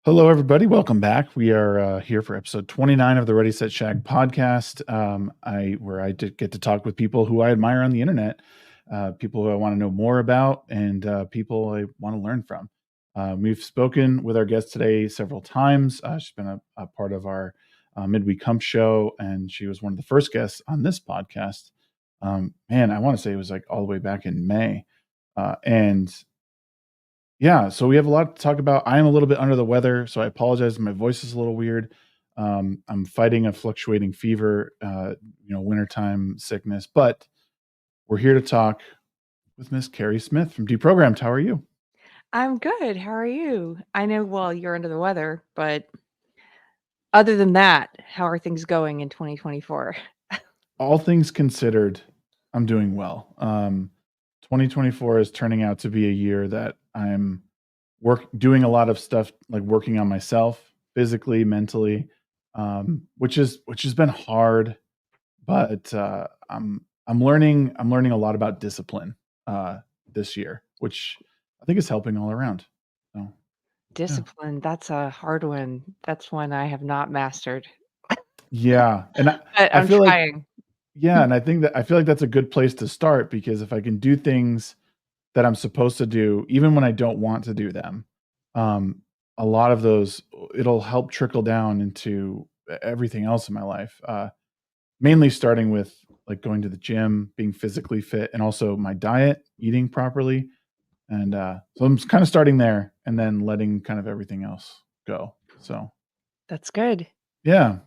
Hello, everybody. Welcome back. We are here for episode 29 of the Ready Set Shag podcast, where I get to talk with people who I admire on the internet, people who I want to know more about, and people I want to learn from. We've spoken with our guest today several times. She's been a part of our midweek hump show, and she was one of the first guests on this podcast. Man, I want to say it was like all the way back in May. And yeah, so we have a lot to talk about. I am a little bit under the weather, so I apologize. My voice is a little weird. I'm fighting a fluctuating fever, wintertime sickness, but we're here to talk with Miss Keri Smith from Deprogrammed. How are you? I'm good. How are you? I know, well, you're under the weather, but other than that, how are things going in 2024? All things considered, I'm doing well. 2024 is turning out to be a year that I'm doing a lot of stuff, like working on myself physically, mentally, which has been hard, but I'm learning a lot about discipline this year, which I think is helping all around. So yeah, Discipline, that's a hard one. That's one I have not mastered, yeah, and but I I'm feel like trying. yeah, and I feel like that's a good place to start because if I can do things that I'm supposed to do, even when I don't want to do them, um, a lot of those it'll help trickle down into everything else in my life. Mainly starting with like going to the gym, being physically fit, and also my diet, eating properly. And so I'm kind of starting there and then letting kind of everything else go. So That's good. yeah.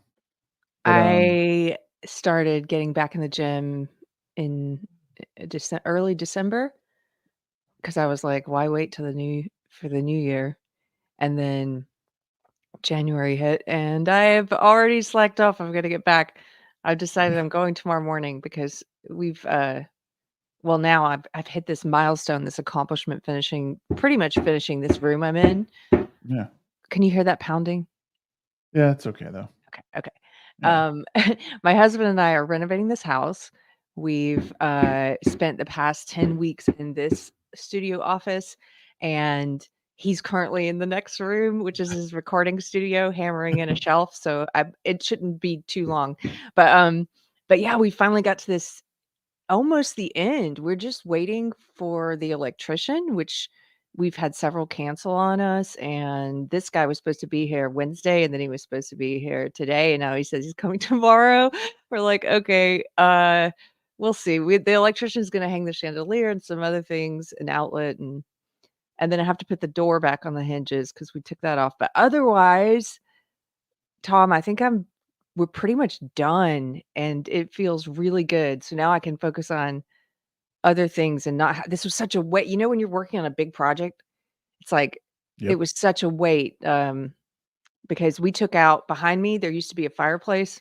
But I started getting back in the gym in early December because I was like, why wait till the new year? And then January hit and I've already slacked off. I'm gonna get back. I've decided I'm going tomorrow morning because we've well, now I've hit this milestone, this accomplishment pretty much finishing this room I'm in. yeah. Can you hear that pounding? Yeah, it's okay though. Okay, okay. Yeah. My husband and I are renovating this house. We've spent the past 10 weeks in this studio office, and he's currently in the next room, which is his recording studio, hammering in a shelf. So it shouldn't be too long. But um, but yeah, we finally got to this almost the end. We're just waiting for the electrician, which we've had several cancel on us, and this guy was supposed to be here Wednesday, and then he was supposed to be here today, and now he says he's coming tomorrow. We're like, "Okay, we'll see." The electrician's gonna hang the chandelier and some other things, an outlet, and then I have to put the door back on the hinges because we took that off, but otherwise, Tom, I think we're pretty much done, and it feels really good, so now I can focus on other things and not this was such a weight, when you're working on a big project, it's like it Yep. was such a weight, because we took out behind me, there used to be a fireplace,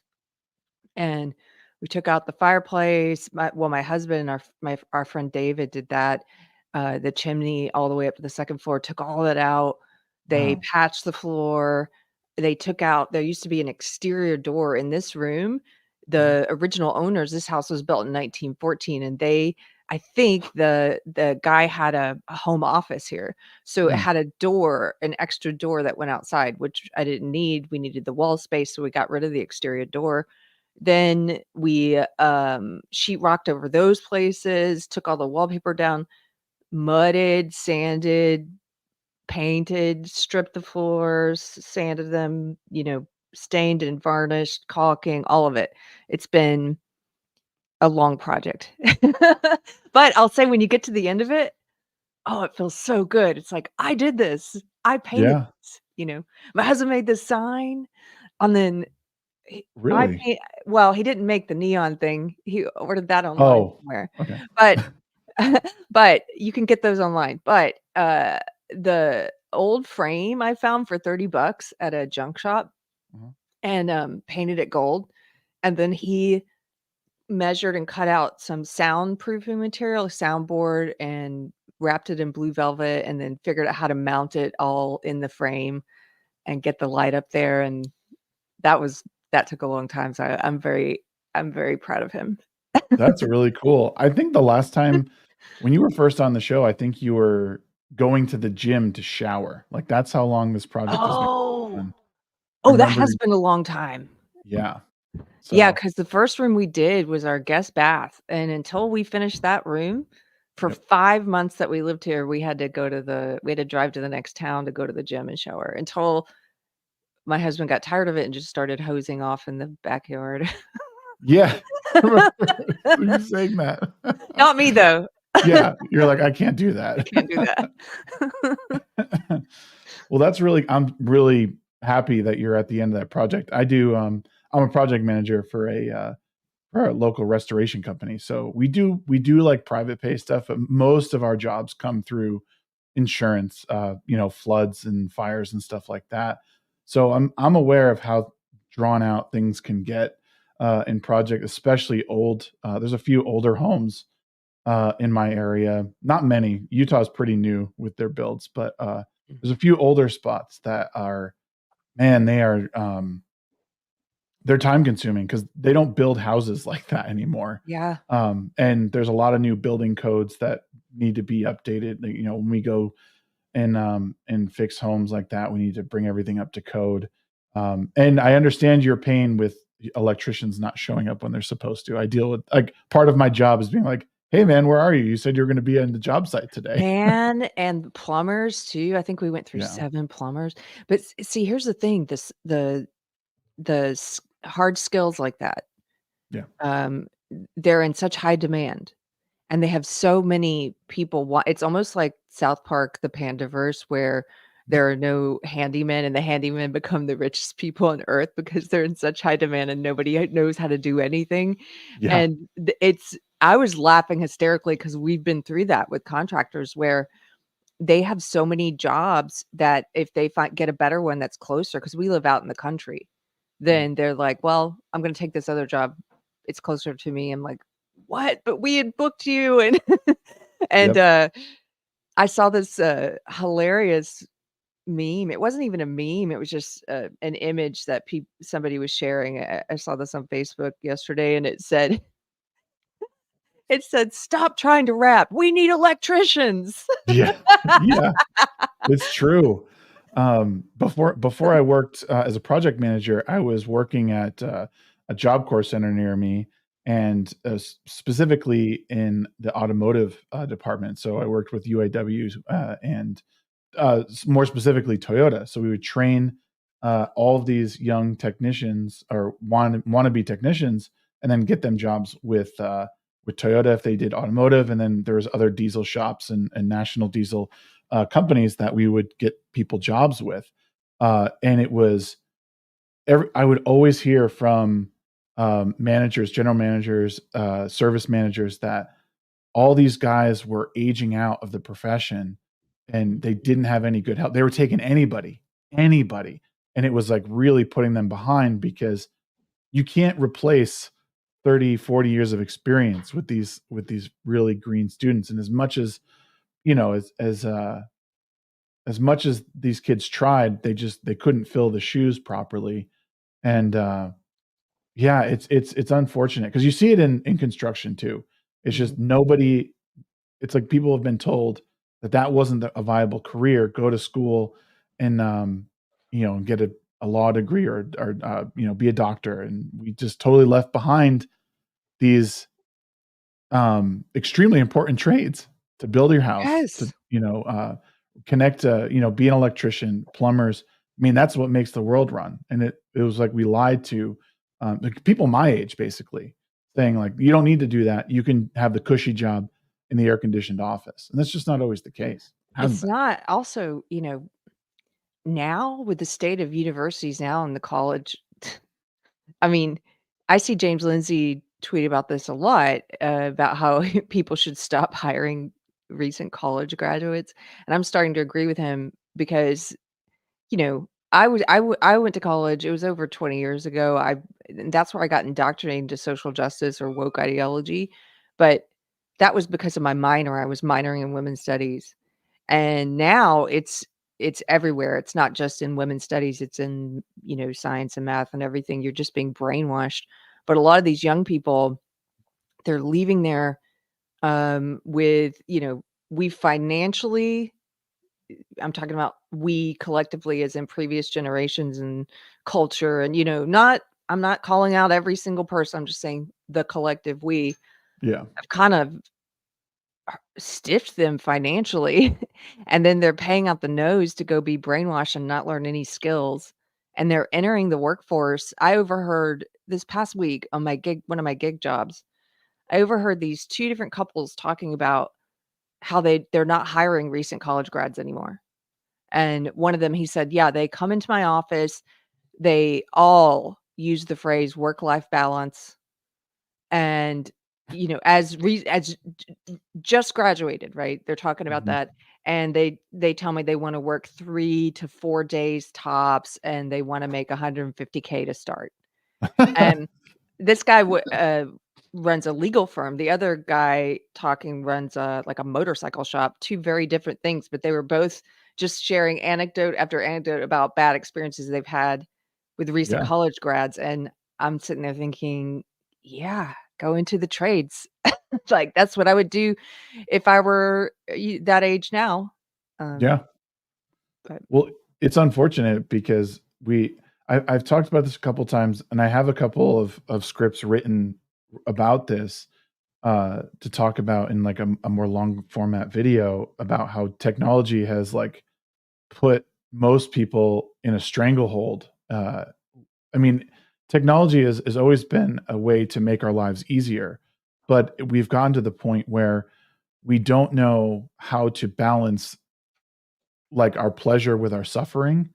and we took out the fireplace. My husband and our friend David did that, the chimney all the way up to the second floor, took all that out. They Wow. patched the floor. They took out there used to be an exterior door in this room. Mhm. The original owners, this house was built in 1914, and I think the guy had a home office here. So it Hmm. had a door, an extra door that went outside, which I didn't need. We needed the wall space, so we got rid of the exterior door. Then we, sheetrocked over those places, took all the wallpaper down, mudded, sanded, painted, stripped the floors, sanded them, stained and varnished, caulking, all of it. It's been a long project. But I'll say when you get to the end of it, oh, it feels so good. It's like, "I did this. I painted Yeah. this." My husband made this sign, and then I Really? paint well, he didn't make the neon thing. He ordered that online Oh, somewhere. okay. But but you can get those online. But, the old frame I found for $30 at a junk shop Uh-huh. and, painted it gold, and then he measured and cut out some soundproofing material, a soundboard, and wrapped it in blue velvet, and then figured out how to mount it all in the frame and get the light up there, and that took a long time, so I'm very proud of him. That's really cool. I think the last time when you were first on the show, I think you were going to the gym to shower. Like that's how long this project has been Oh. on. I Oh, that remember, has been a long time. yeah. Yeah, So, because the first room we did was our guest bath, and until we finished that room, for yep. 5 months that we lived here, we had to drive to the next town to go to the gym and shower until my husband got tired of it and just started hosing off in the backyard. Yeah. I remember you saying that. Not me, though. Yeah, you're like, "I can't do I that." can't do that. Well, I'm really happy that you're at the end of that project. I'm a project manager for a local restoration company. So we do like private pay stuff, but most of our jobs come through insurance, floods and fires and stuff like that. So I'm aware of how drawn out things can get in project, especially old. There's a few older homes in my area. Not many. Utah's pretty new with their builds, but there's a few older spots that are, man, they're time consuming because they don't build houses like that anymore. Yeah. And there's a lot of new building codes that need to be updated. When we go and fix homes like that, we need to bring everything up to code. And I understand your pain with electricians not showing up when they're supposed to. I deal with, like, part of my job is being like, "Hey man, where are you? You said you were going to be on the job site today." Man, and plumbers too. I think we went through Yeah. 7 plumbers. But see, here's the thing, hard skills like that, Yeah. um, they're in such high demand, and they have so many people it's almost like South Park, the Pandaverse, where there are no handymen, and the handymen become the richest people on earth because they're in such high demand and nobody knows how to do anything, Yeah. and I was laughing hysterically because 'cause we've been through that with contractors where they have so many jobs that if they get a better one that's closer, because we live out in the country, Mm. then they're like, "Well, I'm gonna take this other job. It's closer to me." I'm like, "What? But we had booked you." And and, Yep. I saw this, hilarious meme. It wasn't even a meme, it was just, an image that somebody was sharing. I saw this on Facebook yesterday, and it said, "Stop trying to rap. We need electricians." Yeah. Yeah. It's true. Before I worked as a project manager, I was working at a Job Corps center near me, and specifically in the automotive department. So I worked with UAW and more specifically Toyota. So we would train all of these young technicians or wannabe technicians, and then get them jobs with Toyota if they did automotive, and then there was other diesel shops and national diesel companies that we would get people jobs with, and it was I would always hear from managers, general managers, service managers that all these guys were aging out of the profession and they didn't have any good help. They were taking anybody. And it was like really putting them behind because you can't replace 30, 40 years of experience with these really green students. And as much as, as much as these kids tried, they couldn't fill the shoes properly. And yeah, it's unfortunate because you see it in construction too. It's Mhm. just nobody. It's like people have been told that that wasn't a viable career. Go to school and, get a law degree or be a doctor. And we just totally left behind these, extremely important trades to build your house, to, Yes. connect, be an electrician, plumbers. I mean, that's what makes the world run. And it was like we lied to, like people my age, basically saying like, you don't need to do that. You can have the cushy job in the air conditioned office. And that's just not always the case. Hasn't It's been. not also, now with the state of universities now and the college, I mean, I see James Lindsay tweet about this a lot, about how people should stop hiring recent college graduates, and I'm starting to agree with him because, I went to college, it was over 20 years ago. And that's where I got indoctrinated into social justice or woke ideology, but that was because of my minor. I was minoring in women's studies. And now it's everywhere. It's not just in women's studies, it's in, science and math and everything. You're just being brainwashed. But a lot of these young people, they're leaving there, with, we financially I'm talking about we collectively as in previous generations and culture, and not I'm not calling out every single person. I'm just saying the collective we Yeah. have kind of stiffed them financially, and then they're paying out the nose to go be brainwashed and not learn any skills, and they're entering the workforce. I overheard this past week on one of my gig jobs, I overheard these 2 different couples talking about how they're not hiring recent college grads anymore. And one of them, he said, "Yeah, they come into my office, they all use the phrase work-life balance, and, as just graduated, right? They're talking about Mhm. that, and they tell me they wanna work 3 to 4 days tops, and they wanna make 150K to start." And this guy runs a legal firm. The other guy talking runs like a motorcycle shop, 2 very different things, but they were both just sharing anecdote after anecdote about bad experiences they've had with recent Yeah. college grads, and I'm sitting there thinking, "Yeah, go into the trades." Like, that's what I would do if I were that age now. Um, Yeah. but Well, it's unfortunate because I've talked about this a couple times, and I have a couple of scripts written about this to talk about in like a more long format video about how technology has like put most people in a stranglehold. I mean, technology has always been a way to make our lives easier, but we've gotten to the point where we don't know how to balance like our pleasure with our suffering.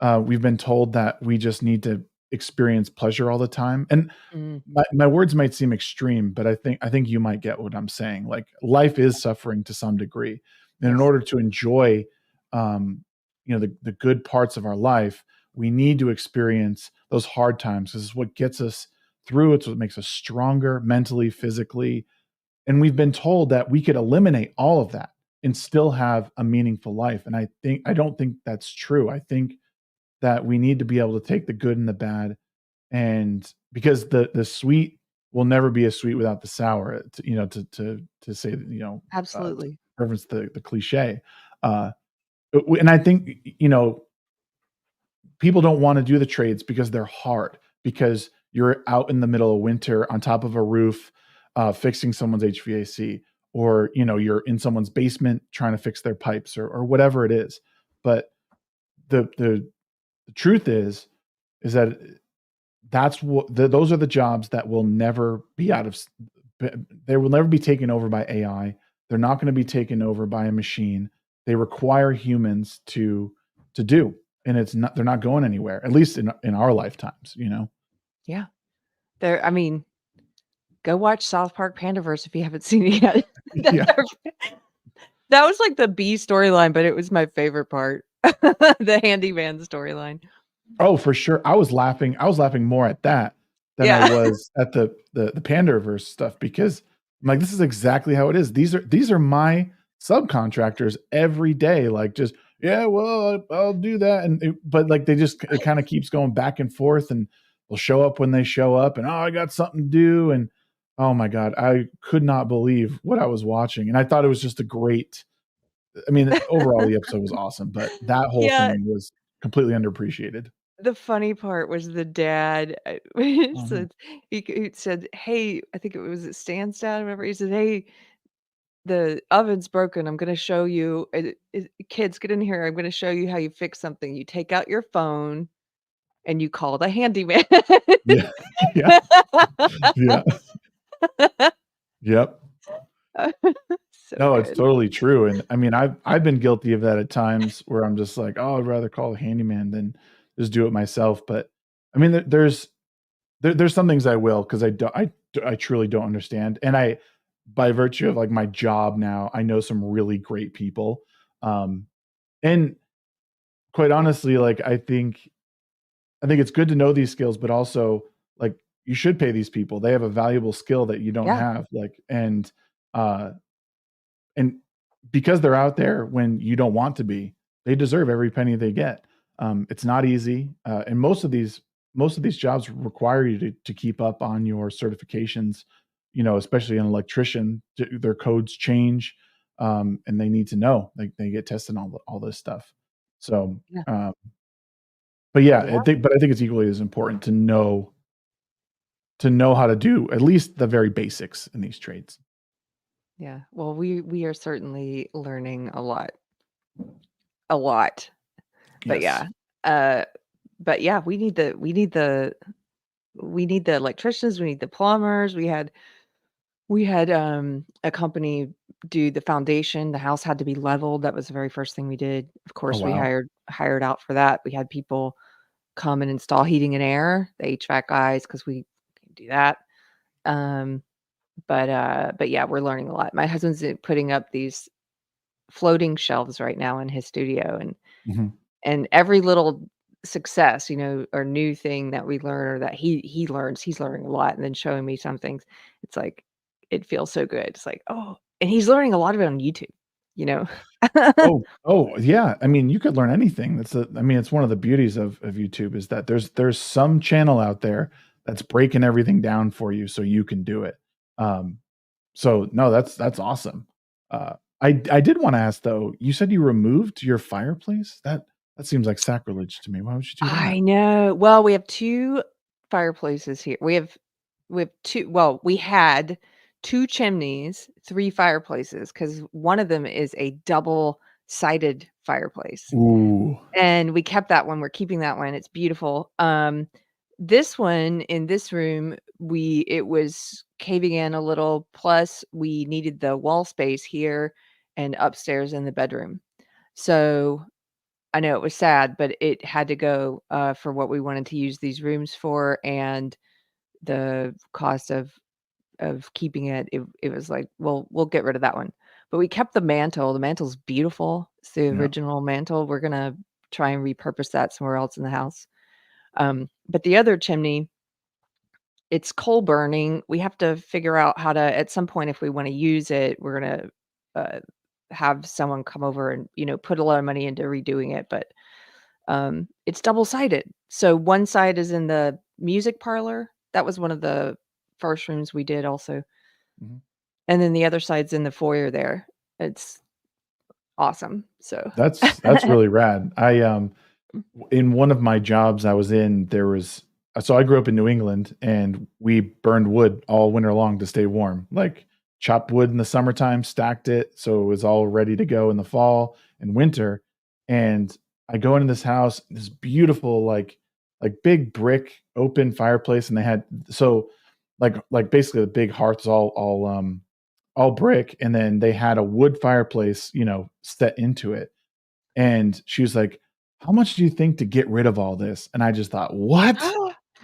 We've been told that we just need to experience pleasure all the time. And mm, my words might seem extreme, but I think you might get what I'm saying. Like life is suffering to some degree. And in yes, order to enjoy the good parts of our life, we need to experience those hard times. This is what gets us through. It's what makes us stronger mentally, physically, and we've been told that we could eliminate all of that and still have a meaningful life. And I don't think that's true. I think that we need to be able to take the good and the bad, and because the sweet will never be as sweet without the sour, to say that, to absolutely. reference the cliche. Uh, and I think, people don't want to do the trades because they're hard, because you're out in the middle of winter on top of a roof, fixing someone's HVAC, or you're in someone's basement trying to fix their pipes, or whatever it is. But the truth is that those are the jobs that will never be they will never be taken over by AI. They're not going to be taken over by a machine. They require humans to do, and they're not going anywhere, at least in our lifetimes. Yeah. I mean, go watch South Park Pandaverse if you haven't seen it yet. Yeah. That was like the B storyline, but it was my favorite part. The handyman storyline. Oh, for sure. I was laughing more at that than I Yeah. was at the Panderverse stuff, because I'm like, this is exactly how it is. These are my subcontractors every day. Like, just, yeah, well, I'll do that, but like it kind of keeps going back and forth, and they'll show up when they show up, and oh, I got something to do, and oh my god, I could not believe what I was watching, and I thought it was just a great. I mean, overall, the episode was awesome, but that whole Yeah, thing was completely underappreciated. the funny part was the dad, when he Oh, no. said, "Hey," I think it was Stan's dad or whatever, he said, "Hey, the oven's broken, I'm gonna show you kids, get in here, I'm gonna show you how you fix something. You take out your phone and you call the handyman." Yeah. Yeah. Yeah. Yep. So No, it's good. totally true, and I mean, I've been guilty of that at times where I'm just like, "Oh, I'd rather call a handyman than just do it myself," but, I mean, there's some things I will, 'cause I truly don't understand, and by virtue of, like, my job now, I know some really great people, um, and quite honestly, like, I think it's good to know these skills, but also, like, you should pay these people. They have a valuable skill that you don't Yeah. have, like, uh, and because they're out there when you don't want to be, they deserve every penny they get. It's not easy, and most of these jobs require you to keep up on your certifications. Especially an electrician, their codes change. and they need to know, like they get tested on all this stuff. So, Yeah. but yeah, Yeah. I think it's equally as important to know how to do at least the very basics in these trades. Yeah. Well, we are certainly learning a lot. A lot. But Yes. yeah. Uh but yeah, we need the electricians, we need the plumbers. We had a company do the foundation. The house had to be leveled. That was the very first thing we did. Of Oh, course, we wow. hired out for that. We had people come and install heating and air, the HVAC guys, because we can do that. Um, but yeah, we're learning a lot. My husband's putting up these floating shelves right now in his studio, Mhm. and every little success, or new thing that we learn or that he learns, he's learning a lot, and then showing me some things. It's like it feels so good. It's like, oh, and he's learning a lot of it on YouTube, you know? Oh, yeah. I mean, you could learn anything. I mean, it's one of the beauties of YouTube is that there's some channel out there that's breaking everything down for you so you can do it. Um, so no, that's awesome. I did want to ask though, you said you removed your fireplace? That seems like sacrilege to me. Why would you do that? I know. Well, we have 2 fireplaces here. We have 2, well, we had 2 chimneys, 3 fireplaces, because one of them is a double-sided fireplace. Ooh. And we kept that one, we're keeping that one, it's beautiful. This one in this room, it was caving in a little, plus we needed the wall space here and upstairs in the bedroom. So, I know it was sad, but it had to go, for what we wanted to use these rooms for, and the cost of keeping it was like, "Well, we'll get rid of that one." But we kept the mantle. The mantle's beautiful. It's the Yeah. original mantle. We're gonna try and repurpose that somewhere else in the house. But the other chimney, it's coal burning. We have to figure out how to, at some point, if we wanna use it, we're gonna, uh, have someone come over and, put a lot of money into redoing it, but, it's double-sided. So one side is in the music parlor. That was one of the first rooms we did also. Mhm. And then the other side's in the foyer there. It's awesome, so That's really rad. In one of my jobs I was in, there was so I grew up in New England and we burned wood all winter long to stay warm. Like chopped wood in the summertime, stacked it so it was all ready to go in the fall and winter. And I go into this house, this beautiful like big brick open fireplace, and they had like basically the big hearth is all brick, and then they had a wood fireplace, set into it. And she was like, "How much do you think to get rid of all this?" And I just thought, "What?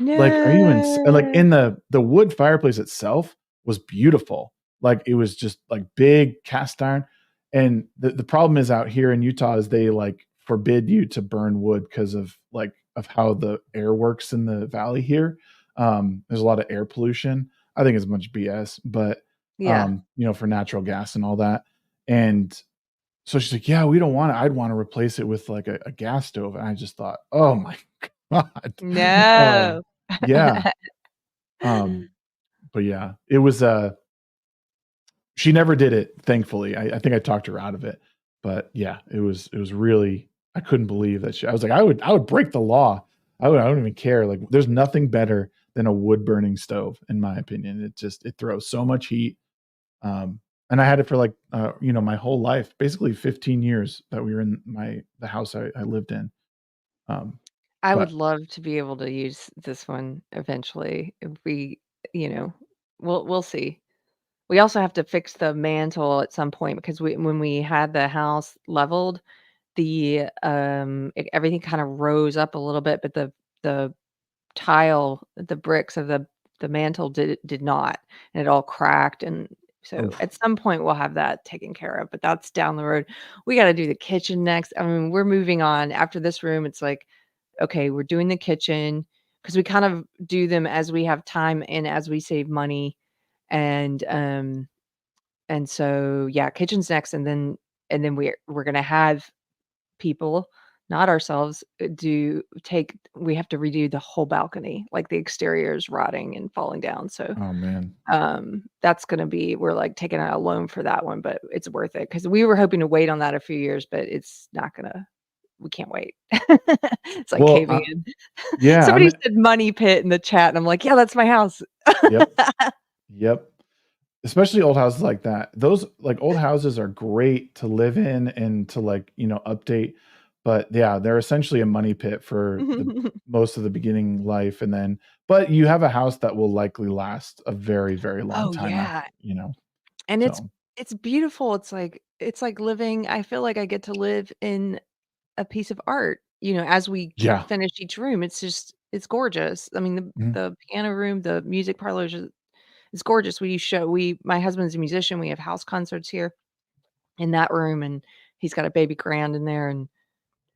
Like, are you like, No. in the wood fireplace itself was beautiful. Like, it was just, like, big cast iron, and the problem is out here in Utah is they, like, forbid you to burn wood because of how the air works in the valley here. There's a lot of air pollution. I think it's a bunch of BS, but, Yeah. for natural gas and all that, and so she's like, "Yeah, we don't want it. I'd wanna replace it with, like, a gas stove," and I just thought, "Oh my god." No. Yeah, um, but yeah, it was, she never did it, thankfully. I think I talked her out of it, but yeah, it was really I couldn't believe that I was like, "I would break the law. I don't even care." Like, there's nothing better than a wood burning stove, in my opinion. It throws so much heat, and I had it for, like, my whole life, basically 15 years that we were in the house I lived in, I would but love to be able to use this one eventually if you know, we'll see. We also have to fix the mantle at some point because when we had the house leveled, everything kind of rose up a little bit, but the tile, the bricks of the mantle did not, and it all cracked, and so oof. at some point we'll have that taken care of, but that's down the road. We got to do the kitchen next. I mean, we're moving on after this room. It's like, okay, we're doing the kitchen because we kind of do them as we have time and as we save money, and so yeah, kitchen's next, and then we're gonna have people not ourselves, we have to redo the whole balcony, like, the exterior is rotting and falling down, so, Oh man. that's gonna be we're, like, taking out a loan for that one, but it's worth it because we were hoping to wait on that a few years, but it's not gonna we can't wait. It's like Well, caving in. yeah, Somebody said money pit in the chat, and I'm like, "Yeah, that's my house." yep, yep. Especially old houses like that. Those like old houses are great to live in and to like, update. But yeah, they're essentially a money pit for the most of the beginning life. And then, but you have a house that will likely last a very, very long Oh, time after, yeah, and so it's beautiful. It's like living I feel like I get to live in a piece of art, as we yeah. finish each room. It's gorgeous. I mean, the Mhm. the piano room, the music parlors, it's gorgeous. My husband's a musician, we have house concerts here in that room, and he's got a baby grand in there, and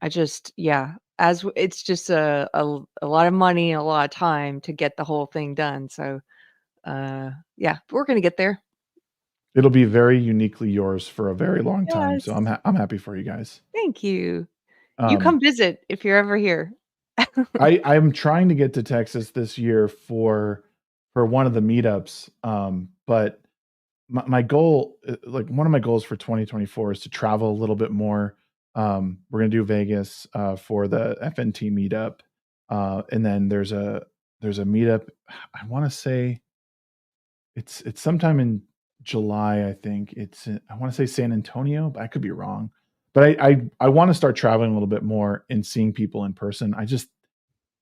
I just yeah, it's just a lot of money and a lot of time to get the whole thing done, so, yeah, we're gonna get there. It'll be very uniquely yours for a very long time. So Yes, I'm happy for you guys. thank you. You Um, come visit if you're ever here. I'm trying to get to Texas this year for one of the meetups. But my goal, like one of my goals for 2024 is to travel a little bit more. We're gonna do Vegas for the FNT meetup, and then there's a meetup. I want to say it's sometime in July. I think I want to say San Antonio, but I could be wrong. But I want to start traveling a little bit more and seeing people in person.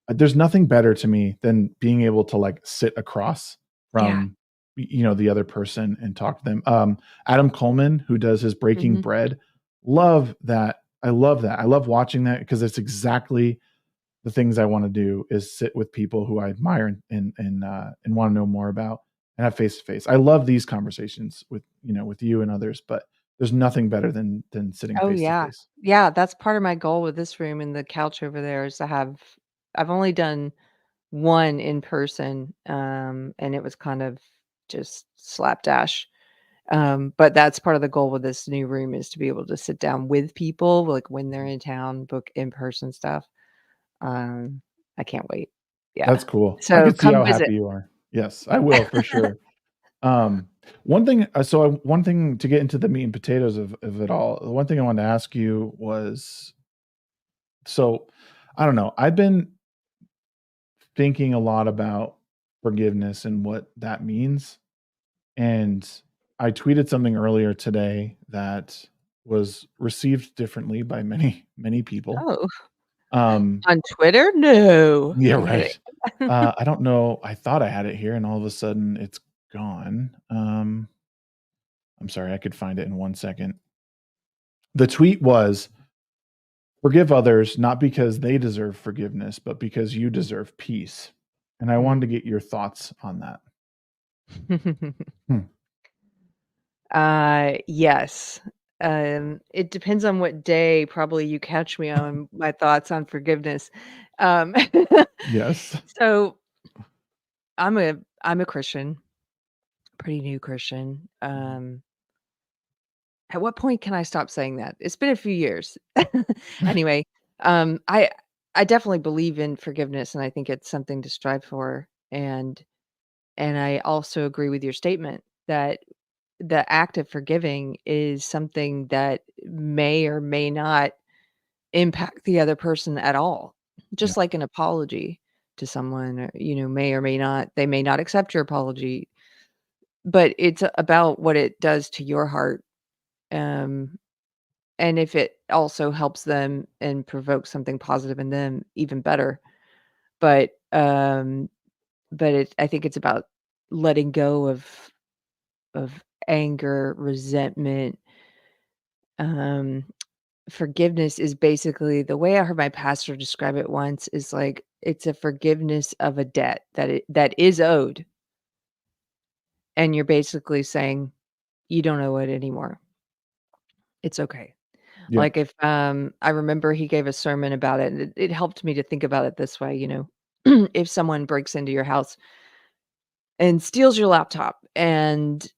There's nothing better to me than being able to, like, sit across Yeah. from, the other person and talk to them. Adam Coleman, who does his Breaking Mhm. Bread, love that. I love that. I love watching that because it's exactly the things I wanna do is sit with people who I admire and wanna know more about and have face to face. I love these conversations with you and others, but there's nothing better than sitting Oh, face to yeah. face. Yeah, that's part of my goal with this room and the couch over there is to have I've only done 1 in person, and it was kind of just slapdash. But that's part of the goal with this new room is to be able to sit down with people, like, when they're in town, book in-person stuff. Um, I can't wait. Yeah. That's cool. I So could see come how visit. happy you are. Yes, I will for sure. One thing to get into the meat and potatoes of it all, the one thing I wanted to ask you was, so I don't know, I've been thinking a lot about forgiveness and what that means. And I tweeted something earlier today that was received differently by many, many people. Oh, Um, on Twitter? No. yeah, I'm kidding. right. I don't know. I thought I had it here and all of a sudden it's gone. I'm sorry, I could find it in 1 second. The tweet was, "Forgive others not because they deserve forgiveness, but because you deserve peace." And I wanted to Mm. get your thoughts on that. Hmm. Yes. It depends on what day probably you catch me on my thoughts on forgiveness. Um, Yes. so I'm a Christian, pretty new Christian. Mhm. At what point can I stop saying that? It's been a few years. Anyway, um, I I definitely believe in forgiveness, and I think it's something to strive for. And I also agree with your statement that the act of forgiving is something that may or may not impact the other person at all. Yeah. Just like an apology to someone, may or may not they may not accept your apology, but it's about what it does to your heart. Um, and if it also helps them and provokes something positive in them, even better. But I think it's about letting go of anger, resentment. Um, Forgiveness is basically the way I heard my pastor describe it once is like it's a forgiveness of a debt that is owed, and you're basically saying you don't owe it anymore. It's okay. Yep. Like if I remember he gave a sermon about it, and it helped me to think about it this way, if someone breaks into your house and steals your laptop and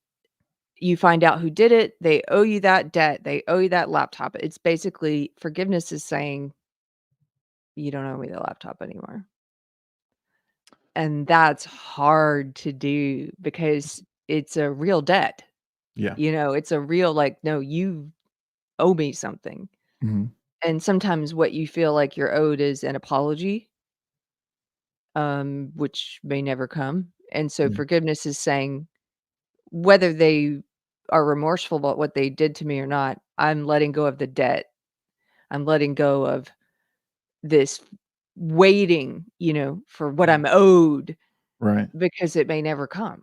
you find out who did it, they owe you that debt, they owe you that laptop. It's basically forgiveness is saying you don't owe me the laptop anymore. And that's hard to do because it's a real debt. Yeah. It's a real, like, no, you owe me something. Mhm. And sometimes what you feel like you're owed is an apology, which may never come. And so Yeah. forgiveness is saying, whether they are remorseful about what they did to me or not, I'm letting go of the debt. I'm letting go of this waiting, for what Mm. I'm owed Right. because it may never come.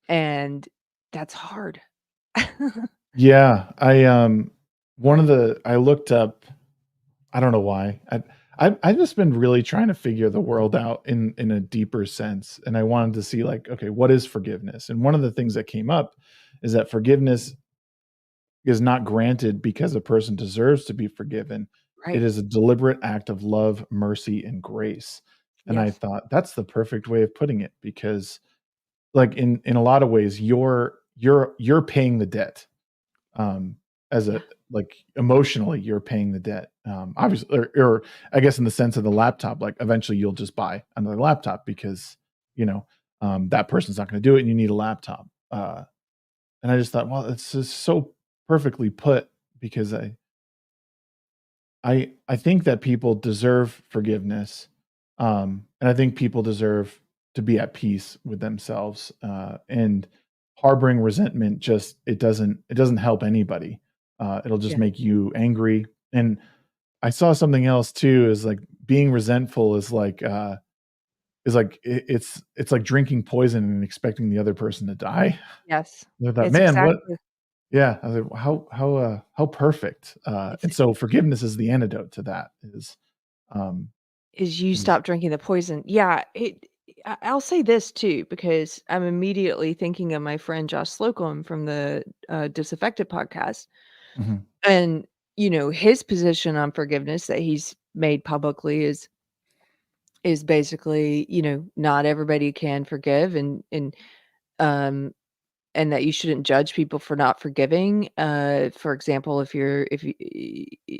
And that's hard. Yeah, I looked up, I don't know why. I've just been really trying to figure the world out in a deeper sense, and I wanted to see, like, okay, what is forgiveness? And one of the things that came up is that forgiveness is not granted because a person deserves to be forgiven. It Right. is a deliberate act of love, mercy, and grace. And I Yes. thought that's the perfect way of putting it, because, like, in a lot of ways, you're paying the debt. As a, Yeah. like, emotionally, you're paying the debt. Obviously, or I guess in the sense of the laptop, like, eventually you'll just buy another laptop because, you know, that person's not going to do it, and you need a laptop. And I just thought, well, it's just so perfectly put, because I think that people deserve forgiveness, and I think people deserve to be at peace with themselves, and harboring resentment, just it doesn't help anybody. It'll just Yeah. make you angry. And I saw something else too, is like being resentful it's like drinking poison and expecting the other person to die. Yes. I thought, It's man, what? exactly Yeah, I was like, how perfect. it's And so forgiveness is the antidote to that. Um, is you is stop drinking the poison. Yeah, I'll say this too, because I'm immediately thinking of my friend Josh Slocum from the, Disaffected podcast, Mhm. and, his position on forgiveness that he's made publicly is basically, not everybody can forgive, um and that you shouldn't judge people for not forgiving. For example,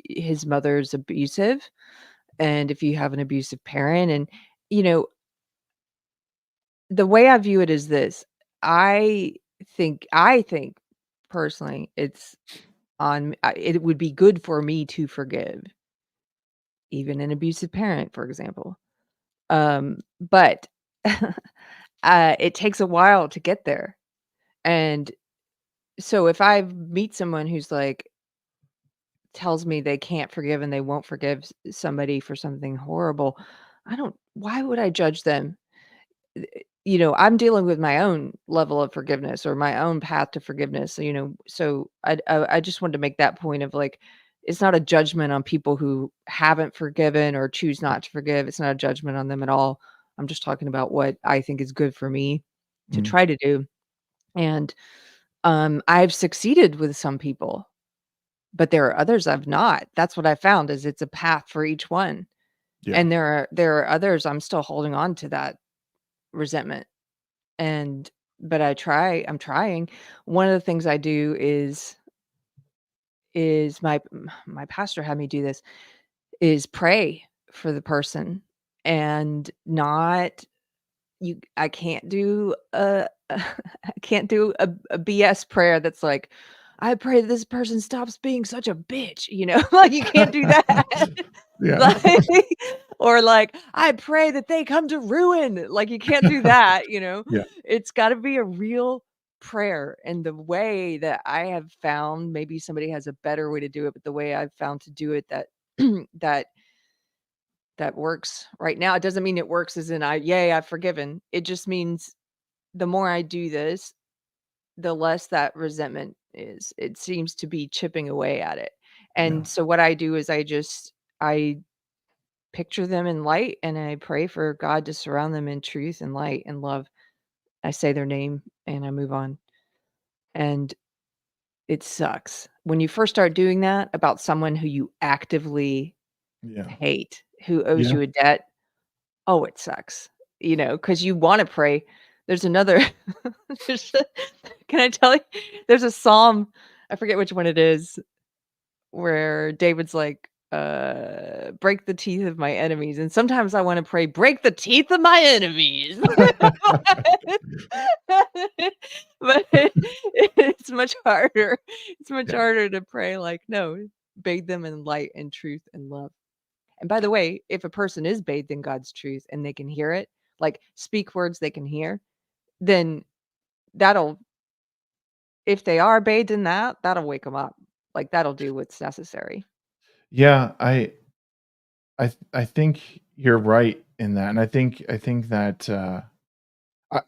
his mother's abusive, and if you have an abusive parent, and you know, the way I view it is this. I I think personally it would be good for me to forgive even an abusive parent, for example. But it takes a while to get there. And so if I meet someone who's like tells me they can't forgive and they won't forgive somebody for something horrible, I don't why would I judge them? I'm dealing with my own level of forgiveness or my own path to forgiveness, so I just wanted to make that point of, like, it's not a judgment on people who haven't forgiven or choose not to forgive. It's not a judgment on them at all. I'm just talking about what I think is good for me to Mm. try to do. And I've succeeded with some people, but there are others I've not. That's what I found is it's a path for each one. Yeah. And there are others I'm still holding on to that resentment. And but I'm trying. One of the things I do is my pastor had me do this, is pray for the person and not I can't do I can't do a BS prayer that's like, "I pray that this person stops being such a bitch," like, you can't do that. Yeah. Like, or like, "I pray that they come to ruin," like, you can't do that. Yeah. It's gotta be a real prayer, and the way that I have found, maybe somebody has a better way to do it, but the way I've found to do it that that that works right now, it doesn't mean it works as in "Yay, I've forgiven." It just means the more I do this, the less that resentment is. It seems to be chipping away at it. Yeah. And so what I do is I picture them in light and I pray for God to surround them in truth and light and love. I say their name and I move on. And it sucks. When you first start doing that about someone who you actively Yeah. hate, who owes Yeah. you a debt, oh, it sucks, because you wanna pray. There's another there's a can I tell you? There's a psalm, I forget which one it is, where David's like, break the teeth of my enemies, and sometimes I want to pray, break the teeth of my enemies. But it's much harder. It's much Yeah. harder to pray like, no, bathe them in light and truth and love. And by the way, if a person is bathed in God's truth and they can hear it, like speak words they can hear, then that'll, if they are bathed in that, that'll wake them up. Like that'll do what's necessary. Yeah, I think you're right in that, and I think that,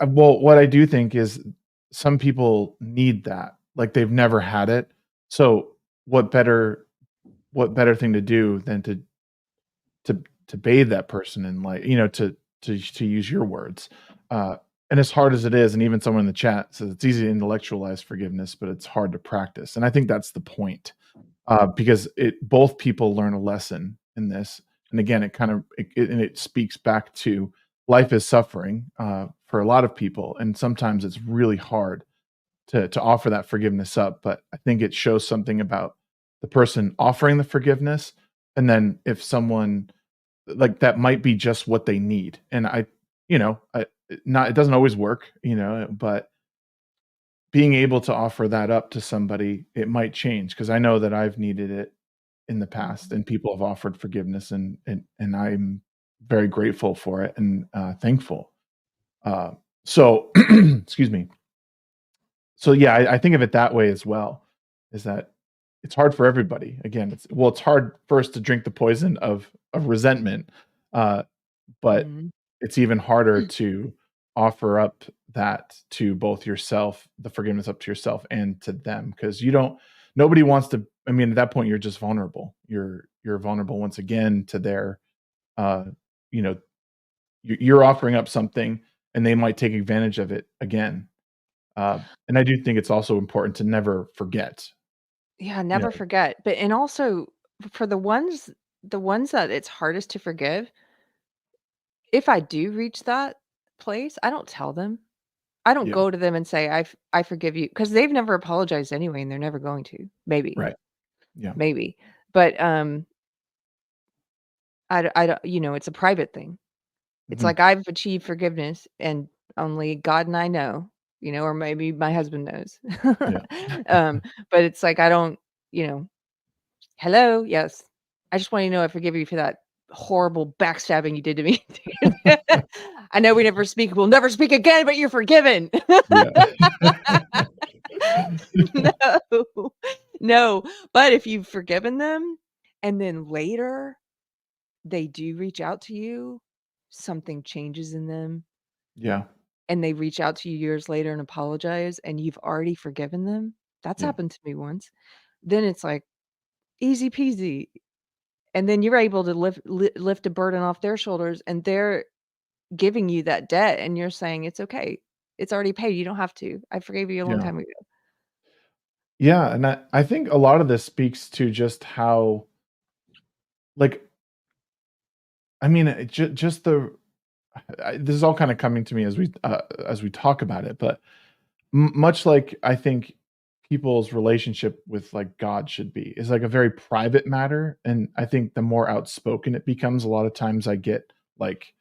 well, what I do think is some people need that, like, they've never had it, so what better thing to do than to to bathe that person in light, to use your words, uh, and as hard as it is, and even someone in the chat says it's easy to intellectualize forgiveness, but it's hard to practice, and I think that's the point, because it both people learn a lesson in this, and again, it speaks back to life is suffering, for a lot of people, and sometimes it's really hard to offer that forgiveness up, but I think it shows something about the person offering the forgiveness, and then if someone like, that might be just what they need, and it doesn't always work, but being able to offer that up to somebody, it might change because I know that I've needed it in the past, Mhm. and people have offered forgiveness, and I'm very grateful for it and, thankful. Uh, so excuse me. So, yeah, I think of it that way as well, is that it's hard for everybody. Again, it's hard first to drink the poison of resentment, uh, but Mhm. it's even harder to offer up that to both yourself, the forgiveness up to yourself and to them, because nobody wants to. I mean, at that point, you're just vulnerable. You're vulnerable once again to their, uh, you know, you're offering up something, and they might take advantage of it again. And I do think it's also important to never forget. Yeah, You never know, forget. But and also for the ones that it's hardest to forgive, if I do reach that place, I don't tell them. I don't yeah, go to them and say, I forgive you," because they've never apologized anyway, and they're never going to. Maybe, right, yeah, maybe. But, I don't it's a private thing. It's mhm, like I've achieved forgiveness, and only God and I know, or maybe my husband knows. yeah, Um, but it's like I don't, you know "Hello, yes. I just want you to know I forgive you for that horrible backstabbing you did to me. I know we'll never speak again, but you're forgiven." yeah, No. No, but if you've forgiven them and then later they do reach out to you, something changes in them, yeah, and they reach out to you years later and apologize, and you've already forgiven them. That's yeah, happened to me once. Then it's like easy peasy. And then you're able to lift a burden off their shoulders, and they're giving you that debt, and you're saying, "It's okay. It's already paid. You don't have to. I forgave you a long yeah, time ago." yeah, and I think a lot of this speaks to just how, like, I mean, just this is all kinda coming to me as we talk about it, but much like I think people's relationship with, like, God should be, is, like, a very private matter, and I think the more outspoken it becomes, a lot of times I get, like,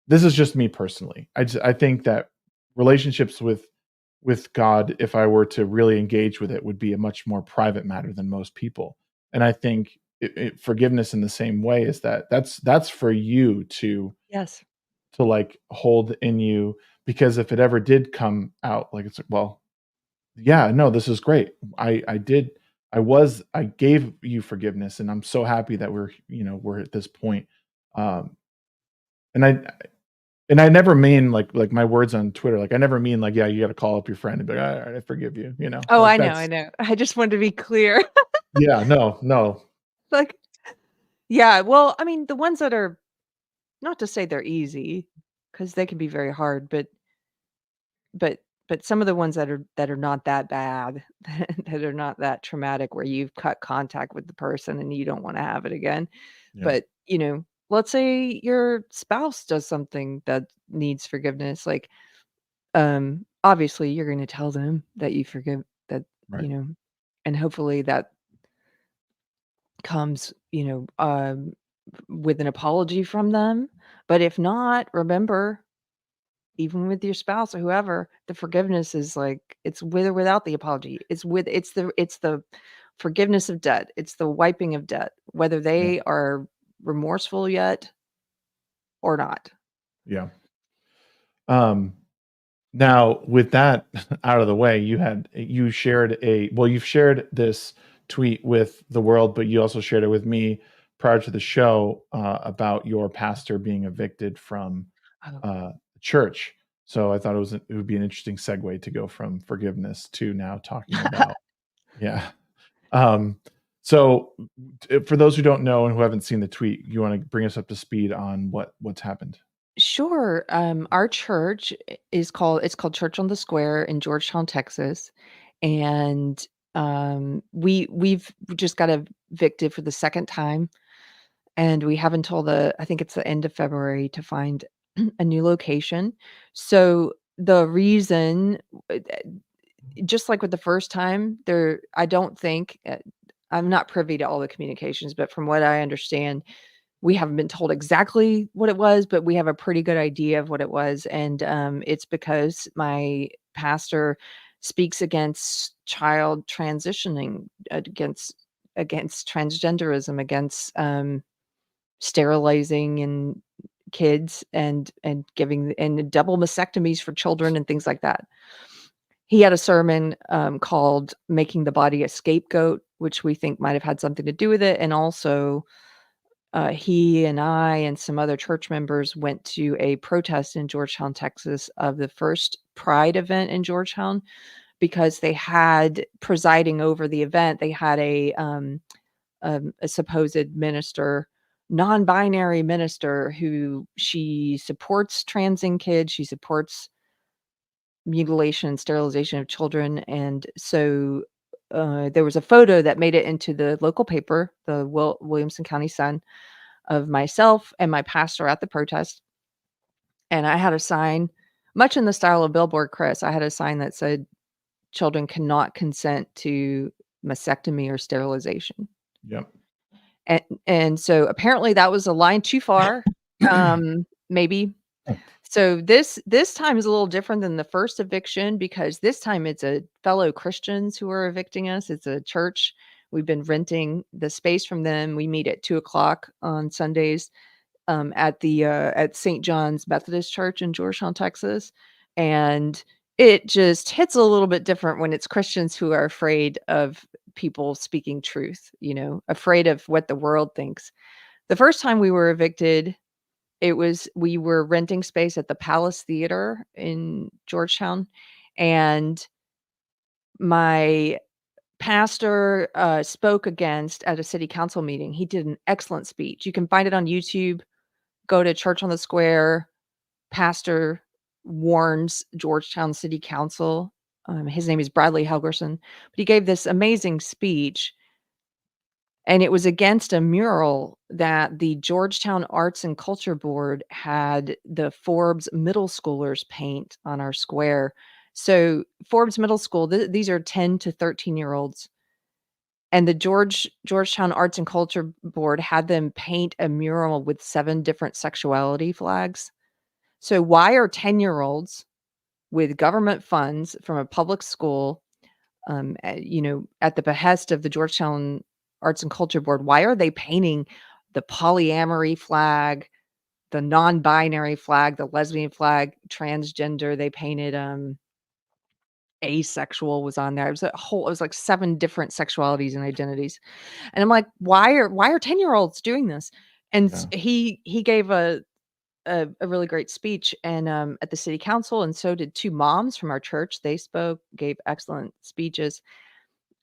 this is just me personally. I think that relationships with God, if I were to really engage with it, would be a much more private matter than most people. And I think forgiveness in the same way is that's for you Yes. to like hold in you, because if it ever did come out, like it's like, well, yeah, no, this is great. I did. I gave you forgiveness, and I'm so happy that we're at this point. Um, and I never mean like my words on Twitter, like, I never mean like, yeah, you gotta call up your friend and be like, "Alright, I forgive you," Oh, Like, I that's know. I just wanted to be clear. yeah, no, no. Like, yeah, well, I mean, the ones that are, not to say they're easy, because they can be very hard, but some of the ones that are not that bad, that are not that traumatic where you've cut contact with the person and you don't wanna have it again. Yeah, But, let's say your spouse does something that needs forgiveness, like, obviously, you're gonna tell them that you forgive that, right. and hopefully that comes, with an apology from them. But if not, remember, even with your spouse or whoever, the forgiveness is like, it's with or without the apology. It's the forgiveness of debt. It's the wiping of debt, whether Yeah. they are remorseful yet or not. Yeah. Now, with that out of the way, you've shared this tweet with the world, but you also shared it with me prior to the show about your pastor being evicted from Oh. church. So I thought it would be an interesting segue to go from forgiveness to now talking about, yeah. Um, so for those who don't know and who haven't seen the tweet, you want to bring us up to speed on what's happened? Sure. Our church it's called Church on the Square in Georgetown, Texas. And we've just got evicted for the second time. And we have until I think it's the end of February to find a new location. So the reason, just like with the first time, I don't think, I'm not privy to all the communications, but from what I understand, we haven't been told exactly what it was, but we have a pretty good idea of what it was. And it's because my pastor speaks against child transitioning, against transgenderism, against sterilizing and kids, and giving and double mastectomies for children and things like that. He had a sermon called "Making the Body a Scapegoat," which we think might have had something to do with it. And also, he and I and some other church members went to a protest in Georgetown, Texas, of the first Pride event in Georgetown, because they had, presiding over the event, they had a supposed minister, non-binary minister, who she supports transing kids, she supports mutilation and sterilization of children. And so there was a photo that made it into the local paper, the Williamson County Sun, of myself and my pastor at the protest. And I had a sign, much in the style of Billboard Chris. I had a sign that said, "Children cannot consent to mastectomy or sterilization." Yep. And so apparently that was a line too far, maybe. So this time is a little different than the first eviction, because this time it's a fellow Christians who are evicting us. It's a church. We've been renting the space from them. We meet at 2:00 on Sundays at St. John's Methodist Church in Georgetown, Texas. And it just hits a little bit different when it's Christians who are afraid of people speaking truth, afraid of what the world thinks. The first time we were evicted, we were renting space at the Palace Theater in Georgetown, and my pastor spoke against, at a city council meeting. He did an excellent speech. You can find it on YouTube. Go to Church on the Square. Pastor warns Georgetown City Council. His name is Bradley Helgerson, but he gave this amazing speech, and it was against a mural that the Georgetown Arts and Culture Board had the Forbes middle schoolers paint on our square. So Forbes Middle School, these are 10 to 13-year-olds, and the Georgetown Arts and Culture Board had them paint a mural with 7 different sexuality flags. So why are 10-year-olds with government funds from a public school, at the behest of the Georgetown Arts and Culture Board, why are they painting the polyamory flag, the non-binary flag, the lesbian flag, transgender? They painted asexual was on there. It was like 7 different sexualities and identities. And I'm like, why are 10-year-olds doing this? And Yeah. he gave a really great speech, and at the city council, and so did 2 moms from our church. They spoke, gave excellent speeches,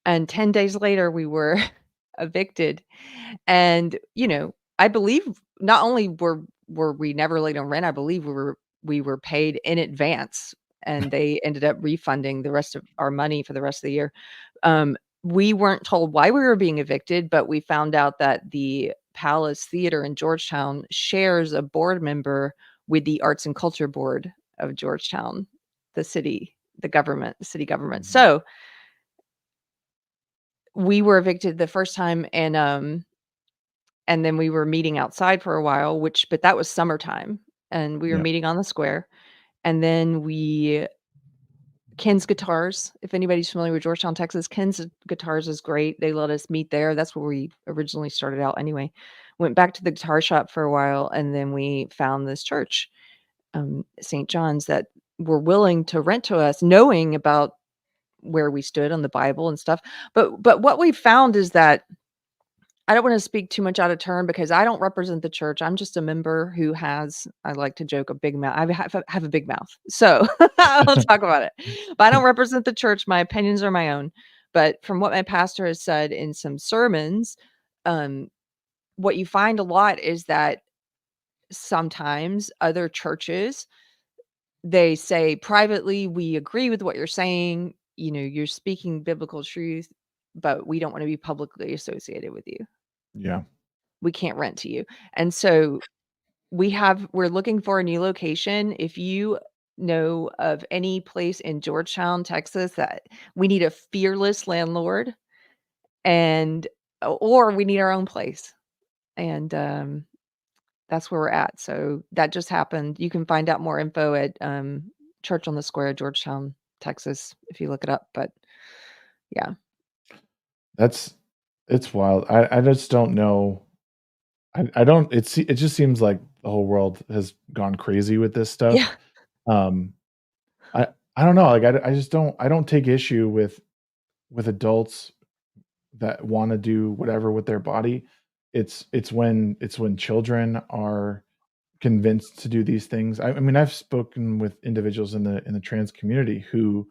and 10 days later we were evicted. And I believe not only were we never late on rent, I believe we were paid in advance, and they ended up refunding the rest of our money for the rest of the year. We weren't told why we were being evicted, but we found out that the Palace Theater in Georgetown shares a board member with the Arts and Culture Board of Georgetown, the city government. Mhm. So we were evicted the first time, and and then we were meeting outside for a while, but that was summertime, and we were Yeah. meeting on the square, and then Ken's Guitars, if anybody's familiar with Georgetown, Texas, Ken's Guitars is great. They let us meet there. That's where we originally started out anyway. Went back to the guitar shop for a while, and then we found this church, St. John's, that were willing to rent to us, knowing about where we stood on the Bible and stuff. But what we found is that I don't wanna speak too much out of turn because I don't represent the church. I'm just a member who has, I like to joke, a big mouth. I have a big mouth. So, I'll talk about it. But I don't represent the church. My opinions are my own. But from what my pastor has said in some sermons, um, what you find a lot is that sometimes other churches, they say privately, "We agree with what you're saying, you're speaking biblical truth, but we don't wanna be publicly associated with you. Yeah. We can't rent to you." And so we're looking for a new location. If you know of any place in Georgetown, Texas, that we need a fearless landlord, and or we need our own place. And, that's where we're at. So that just happened. You can find out more info at, Church on the Square, Georgetown, Texas, if you look it up. But yeah. That's it's wild. I just don't know. I don't it just seems like the whole world has gone crazy with this stuff. Yeah. Um, I I don't know, like, I just I don't take issue with adults that wanna do whatever with their body. It's when children are convinced to do these things. I mean, I've spoken with individuals in the trans community who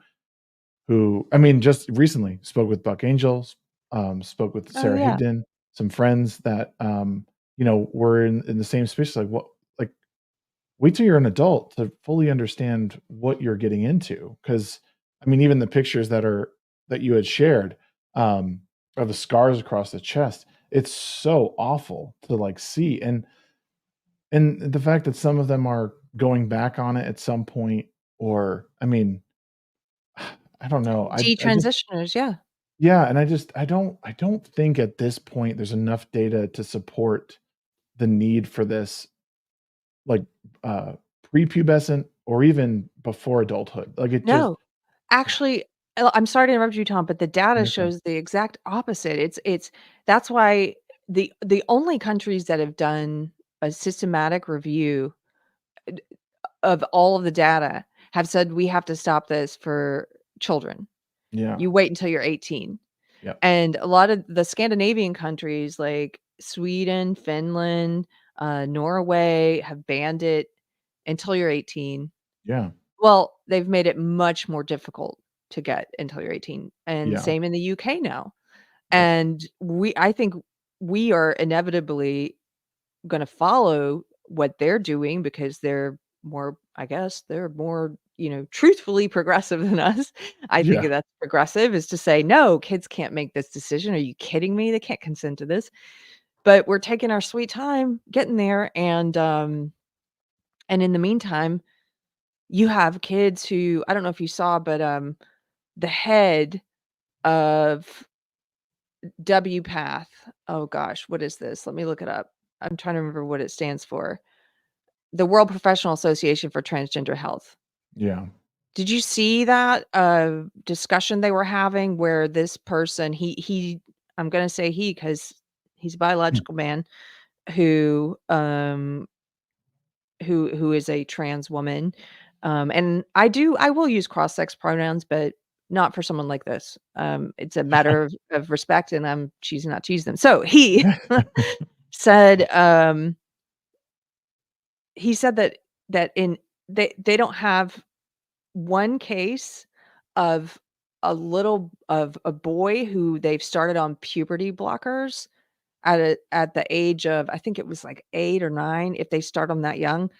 I mean, just recently spoke with Buck Angels, spoke with Oh, Sarah yeah. Higdon, some friends that, were in the same space, like, what like, wait till you're an adult to fully understand what you're getting into. Because I mean, even the pictures that you had shared, of the scars across the chest, it's so awful to, like, see, and the fact that some of them are going back on it at some point, or I mean, I don't know, I just Detransitioners, yeah. yeah, and I don't think at this point there's enough data to support the need for this, like, uh, prepubescent or even before adulthood. Like, it just No. Actually, I'm sorry to interrupt you, Tom, but the data you're fine. shows the exact opposite. It's That's why the only countries that have done a systematic review of all of the data have said, "We have to stop this for children. Yeah, You wait until you're 18." yep, And a lot of the Scandinavian countries like Sweden, Finland, Norway have banned it until you're 18. yeah, Well, they've made it much more difficult to get until you're 18, and yeah, same in the UK now. yep, And I think we are inevitably gonna follow what they're doing because they're more, I guess, they're more, truthfully progressive than us. I think yeah, that's progressive, is to say, "No, kids can't make this decision. Are you kidding me? They can't consent to this." But we're taking our sweet time getting there, and in the meantime, you have kids who, I don't know if you saw, but, the head of WPATH, oh gosh, what is this? Let me look it up. I'm trying to remember what it stands for. The World Professional Association for Transgender Health. yeah, Did you see that, discussion they were having where this person, I'm gonna say he, 'cause he's a mm, biological man who, who is a trans woman, and I will use cross-sex pronouns, but not for someone like this. It's a matter of respect, and I'm choosing not to use them. So said, um he said that in they don't have one case of of a boy who they've started on puberty blockers at the age of, I think it was like 8 or 9, if they start them that young,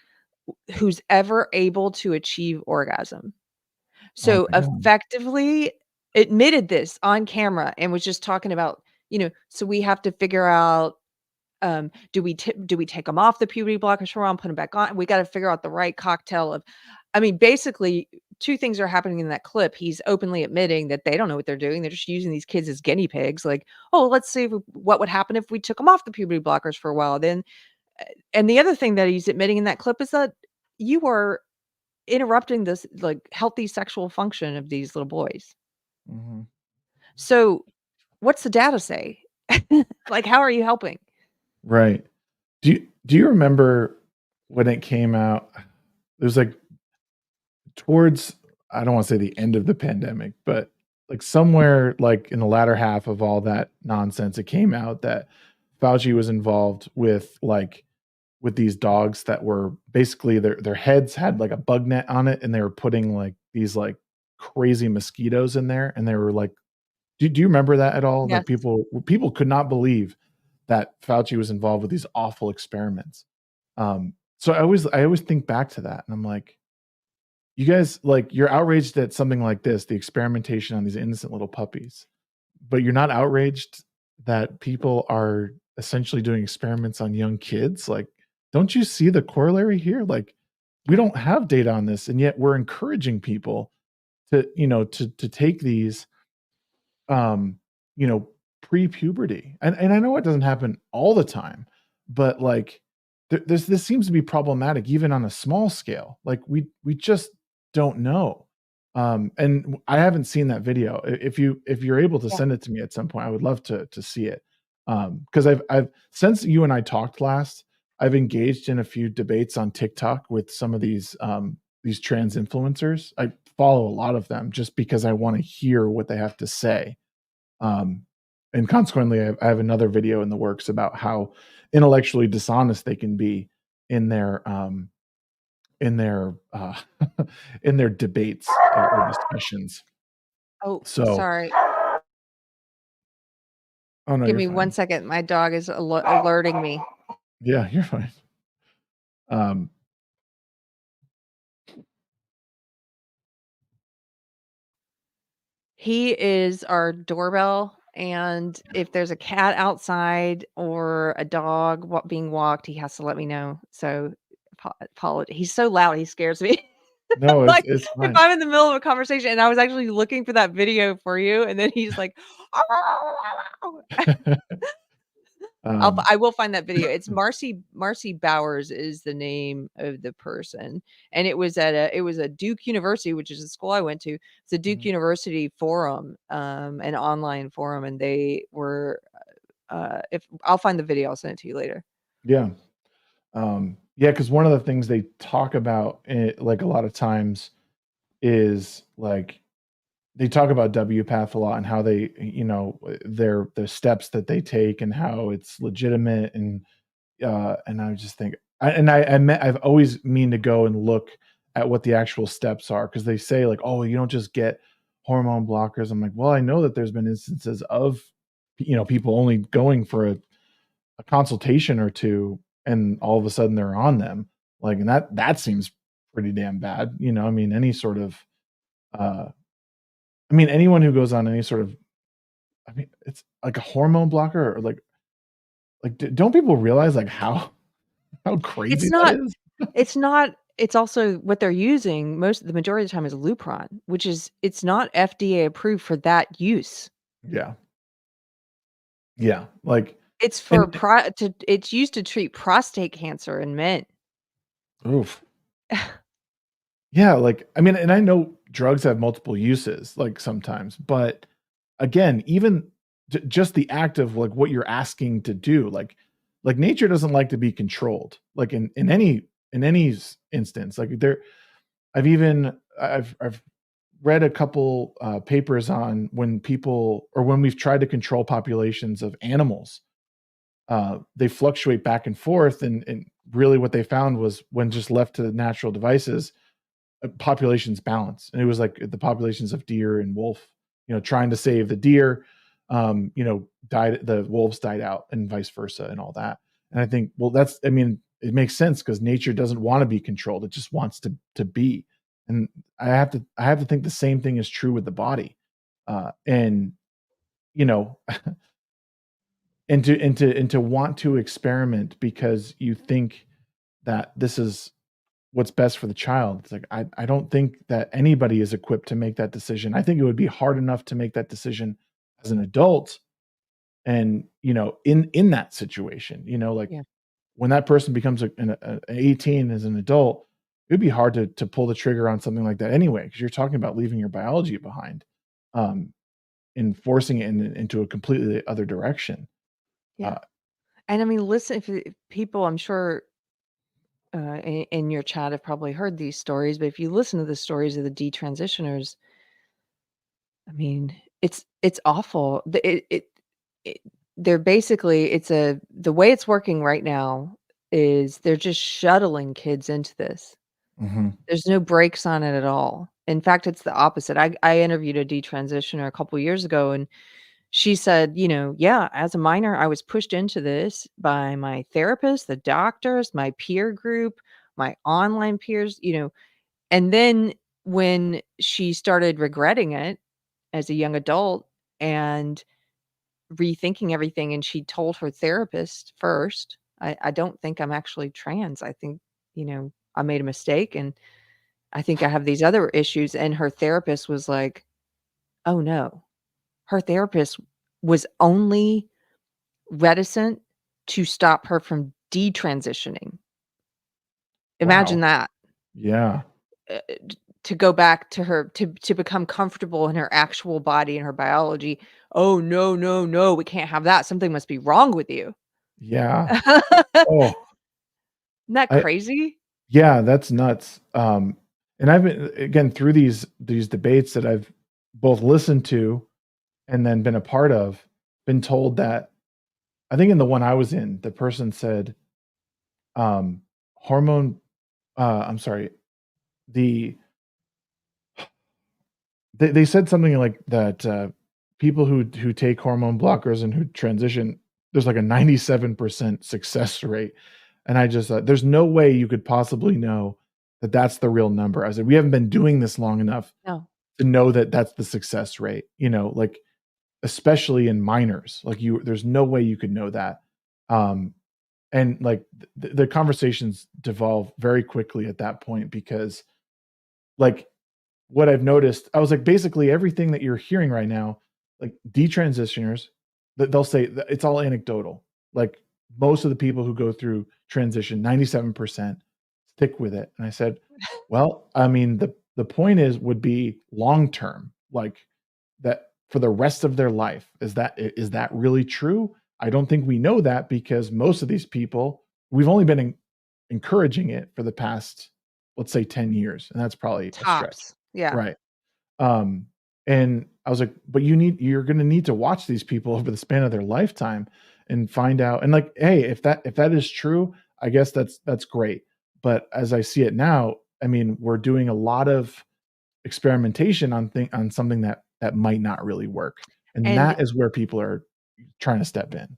who's ever able to achieve orgasm. oh So, my god, effectively admitted this on camera and was just talking about, so we have to figure out, do we take them off the puberty blockers for a while and put them back on? We gotta figure out the right cocktail of, I mean, basically, two things are happening in that clip. He's openly admitting that they don't know what they're doing. They're just using these kids as guinea pigs. Like, oh, let's see what would happen if we took them off the puberty blockers for a while. Then, and the other thing that he's admitting in that clip is that you are interrupting this like healthy sexual function of these little boys. Mhm. So, what's the data say? Like, how are you helping? Right. Do you remember when it came out? It was like towards, I don't want to say the end of the pandemic, but like somewhere like in the latter half of all that nonsense, it came out that Fauci was involved with like with these dogs that were basically their heads had like a bug net on it, and they were putting like these like crazy mosquitoes in there, and they were like, do you remember that at all? Yes. Like people could not believe that Fauci was involved with these awful experiments. So I always think back to that, and I'm like, you guys, like, you're outraged at something like this, the experimentation on these innocent little puppies, but you're not outraged that people are essentially doing experiments on young kids? Like, don't you see the corollary here? Like, we don't have data on this, and yet we're encouraging people to take these, um, pre-puberty. And I know it doesn't happen all the time, but, like, this seems to be problematic even on a small scale. Like, we just don't know. And I haven't seen that video. If you're able to Yeah. send it to me at some point, I would love to see it. Because I've since you and I talked last, I've engaged in a few debates on TikTok with some of these trans influencers. I follow a lot of them just because I wanna hear what they have to say. Um, and consequently, I have another video in the works about how intellectually dishonest they can be in in their, uh, in their debates or discussions. Oh, So sorry. oh, no, Give you're me 1 fine. second. My dog is alerting me. Yeah, you're fine. Um, He is our doorbell, and if there's a cat outside or a dog being walked, he has to let me know. So, he's so loud, he scares me. no, it's Like, it's if fine. I'm in the middle of a conversation and I was actually looking for that video for you, and then he's like, Um, I will find that video. It's Marcy Bowers is the name of the person, and it was a Duke University, which is the school I went to. It's a Duke mhm, University forum, an online forum, and they were, if I'll find the video, I'll send it to you later. yeah. Yeah, because one of the things they talk about, like, a lot of times is, like, they talk about WPATH a lot and how they, their steps that they take and how it's legitimate. And I just think I've always mean to go and look at what the actual steps are, because they say like, "Oh, you don't just get hormone blockers." I'm like, "Well, I know that there's been instances of, people only going for a consultation or 2, and all of a sudden they're on them." Like, and that seems pretty damn bad, I mean, any sort of, uh anyone who goes on any sort of, it's like a hormone blocker, or like, d don't people realize, like, how It's crazy that not is? it's not it's also what they're using the majority of the time is Lupron, which is it's not FDA approved for that use. Yeah. Yeah, like, It's for and it's used to treat prostate cancer in men. oof. Yeah, like, and I know drugs have multiple uses, like, sometimes, but again, even just the act of, like, what you're asking to do, like nature doesn't like to be controlled, like, in any instance, like, I've read a couple, papers on when people, or when we've tried to control populations of animals. They fluctuate back and forth, and really what they found was when just left to natural devices, populations balance, and it was like the populations of deer and wolf, trying to save the deer, died the wolves died out, and vice versa, and all that. And I think, well, it makes sense, because nature doesn't want to be controlled; it just wants to be. And I have to think the same thing is true with the body, and you know and to want to experiment because you think that this is what's best for the child. It's like, I don't think that anybody is equipped to make that decision. I think it would be hard enough to make that decision as an adult and, in that situation, like Yeah. when that person becomes an 18 as an adult, it'd be hard to pull the trigger on something like that anyway, because you're talking about leaving your biology behind, um, and forcing it into a completely other direction. Yeah. Uh, And I mean, listen, if people, I'm sure, in your chat have probably heard these stories, but if you listen to the stories of the detransitioners, I mean, it's awful. It they're basically the way it's working right now is they're just shuttling kids into this. mhm, There's no brakes on it at all. In fact, it's the opposite. I interviewed a detransitioner a couple years ago, and she said, "Yeah, as a minor, I was pushed into this by my therapist, the doctors, my peer group, my online peers, and then when she started regretting it as a young adult and rethinking everything, and she told her therapist first, I don't think I'm actually trans. I think, I made a mistake, and I think I have these other issues." And her therapist was like, "Oh, no." Her therapist was only reticent to stop her from detransitioning. Imagine wow. that. Yeah, D to go back to her to become comfortable in her actual body and her biology. "Oh, no, no, no, we can't have that. Something must be wrong with you." yeah. Isn't Oh, that I crazy? yeah, that's nuts. And I've been again, through these debates that I've both listened to and then been a part of, been told that I think in the one I was in, the person said, um, hormone I'm sorry, the they said something like that, people who take hormone blockers and who transition, there's like a 97% success rate, and I just thought, "There's no way you could possibly know that that's the real number." I said, "We haven't been doing this long enough No. to know that that's the success rate," like, especially in minors, like, there's no way you could know that, um, and, like, the conversations devolve very quickly at that point because, like, what I've noticed, I was like, basically everything that you're hearing right now, like detransitioners, they'll say that it's all anecdotal. Like most of the people who go through transition, 97% stick with it. And I said, well, I mean, the point would be long term, like that for the rest of their life. Is that really true? I don't think we know that because most of these people, we've only been encouraging it for the past, let's say 10 years, and that's probably a stretch. Tops. Yeah. Right. Um, and I was like, "But you're gonna need to watch these people over the span of their lifetime and find out," and like, hey, if that is true, I guess that's great. But as I see it now, I mean, we're doing a lot of experimentation on something that might not really work, and And that is where people are trying to step in.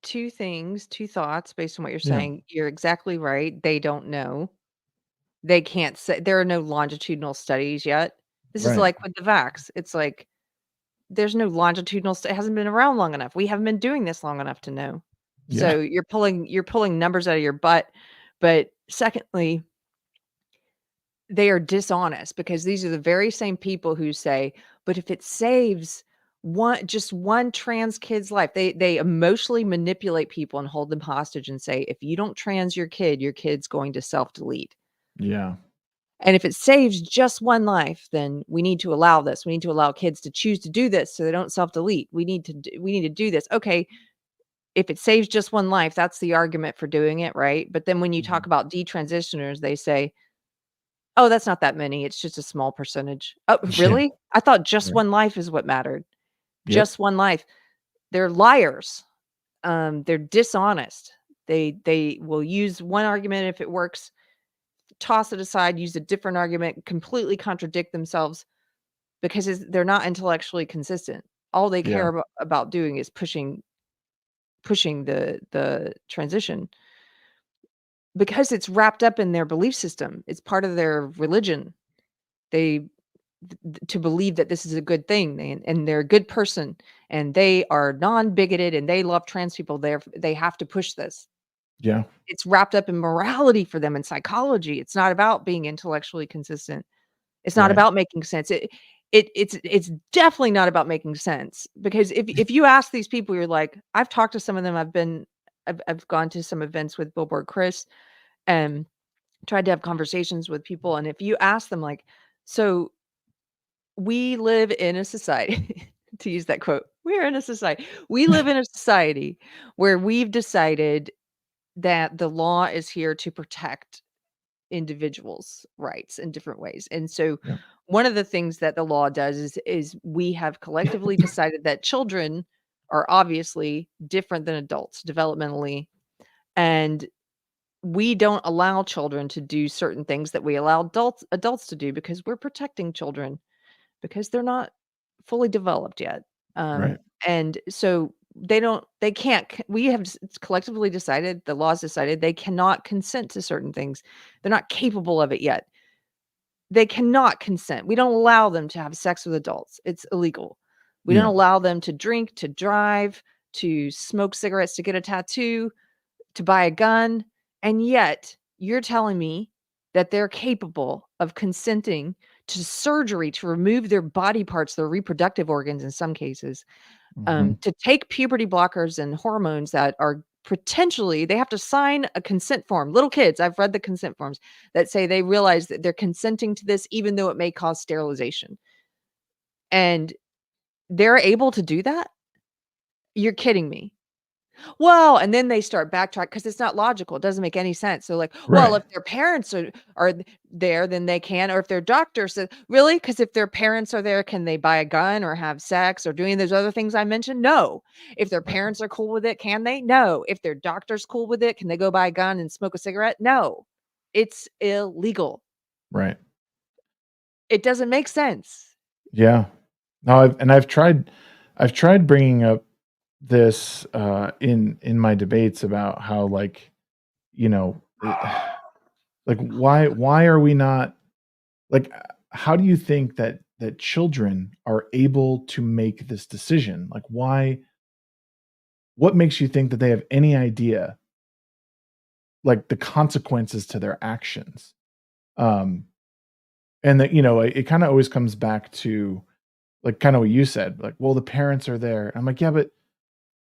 2 things, 2 thoughts based on what you're Yeah. saying. You're exactly right. They don't know. They can't say there are no longitudinal studies yet. This is Right. like with the vax. It's like there's no longitudinal it hasn't been around long enough. We haven't been doing this long enough to know. Yeah. So you're pulling numbers out of your butt. But secondly, they are dishonest because these are the very same people who say, "But if it saves one trans kid's life," they emotionally manipulate people and hold them hostage and say, "If you don't trans your kid's going to self-delete. Yeah. And if it saves just one life, then we need to allow this. We need to allow kids to choose to do this so they don't self-delete. We need to do this." Okay, if it saves just one life, that's the argument for doing it, right? But then when you talk Mhm. about detransitioners, they say, "Oh, that's not that many. It's just a small percentage." Oh, Yeah. really? I thought just Right. one life is what mattered. Yep. Just one life. They're liars. They're dishonest. They will use one argument if it works, toss it aside, use a different argument, completely contradict themselves because they're not intellectually consistent. All they care Yeah. about doing is pushing the transition because it's wrapped up in their belief system. It's part of their religion. They to believe that this is a good thing and they're a good person and they are non-bigoted and they love trans people, they have to push this. Yeah. It's wrapped up in morality for them and psychology. It's not about being intellectually consistent. It's not Right. about making sense. It's definitely not about making sense, because if you ask these people, you're like, I've talked to some of them. I've gone to some events with Billboard Chris and tried to have conversations with people, and if you ask them, like, so we live in a society, to use that quote, we're in a society. We live in a society where we've decided that the law is here to protect individuals' rights in different ways. And so Yeah. one of the things that the law does is we have collectively decided that children are obviously different than adults developmentally, and we don't allow children to do certain things that we allow adults to do, because we're protecting children because they're not fully developed yet. Right. And so they can't we have collectively decided, the laws decided they cannot consent to certain things. They're not capable of it yet. They cannot consent. We don't allow them to have sex with adults. It's illegal. We don't Yeah. allow them to drink, to drive, to smoke cigarettes, to get a tattoo, to buy a gun. And yet you're telling me that they're capable of consenting to surgery to remove their body parts, their reproductive organs in some cases, Hmm. to take puberty blockers and hormones that are potentially, they have to sign a consent form. Little kids, I've read the consent forms that say they realize that they're consenting to this even though it may cause sterilization. And they're able to do that? You're kidding me. Well, and then they start backtrack because it's not logical. It doesn't make any sense. So, like, well, Right. if their parents there, then they can. Or if their doctor said, really? Because if their parents are there, can they buy a gun or have sex or doing those other things I mentioned? No. If their Right. parents are cool with it, can they? No. If their doctor's cool with it, can they go buy a gun and smoke a cigarette? No. It's illegal. Right. It doesn't make sense. Yeah. No, I've tried bringing up this in my debates about how, like, you know, like, why are we not, like, how do you think that children are able to make this decision? Like, why, what makes you think that they have any idea, like, the consequences to their actions? Um, and that, it kind of always comes back to, like, kind of what you said, like, well, the parents are there. I'm like, yeah, but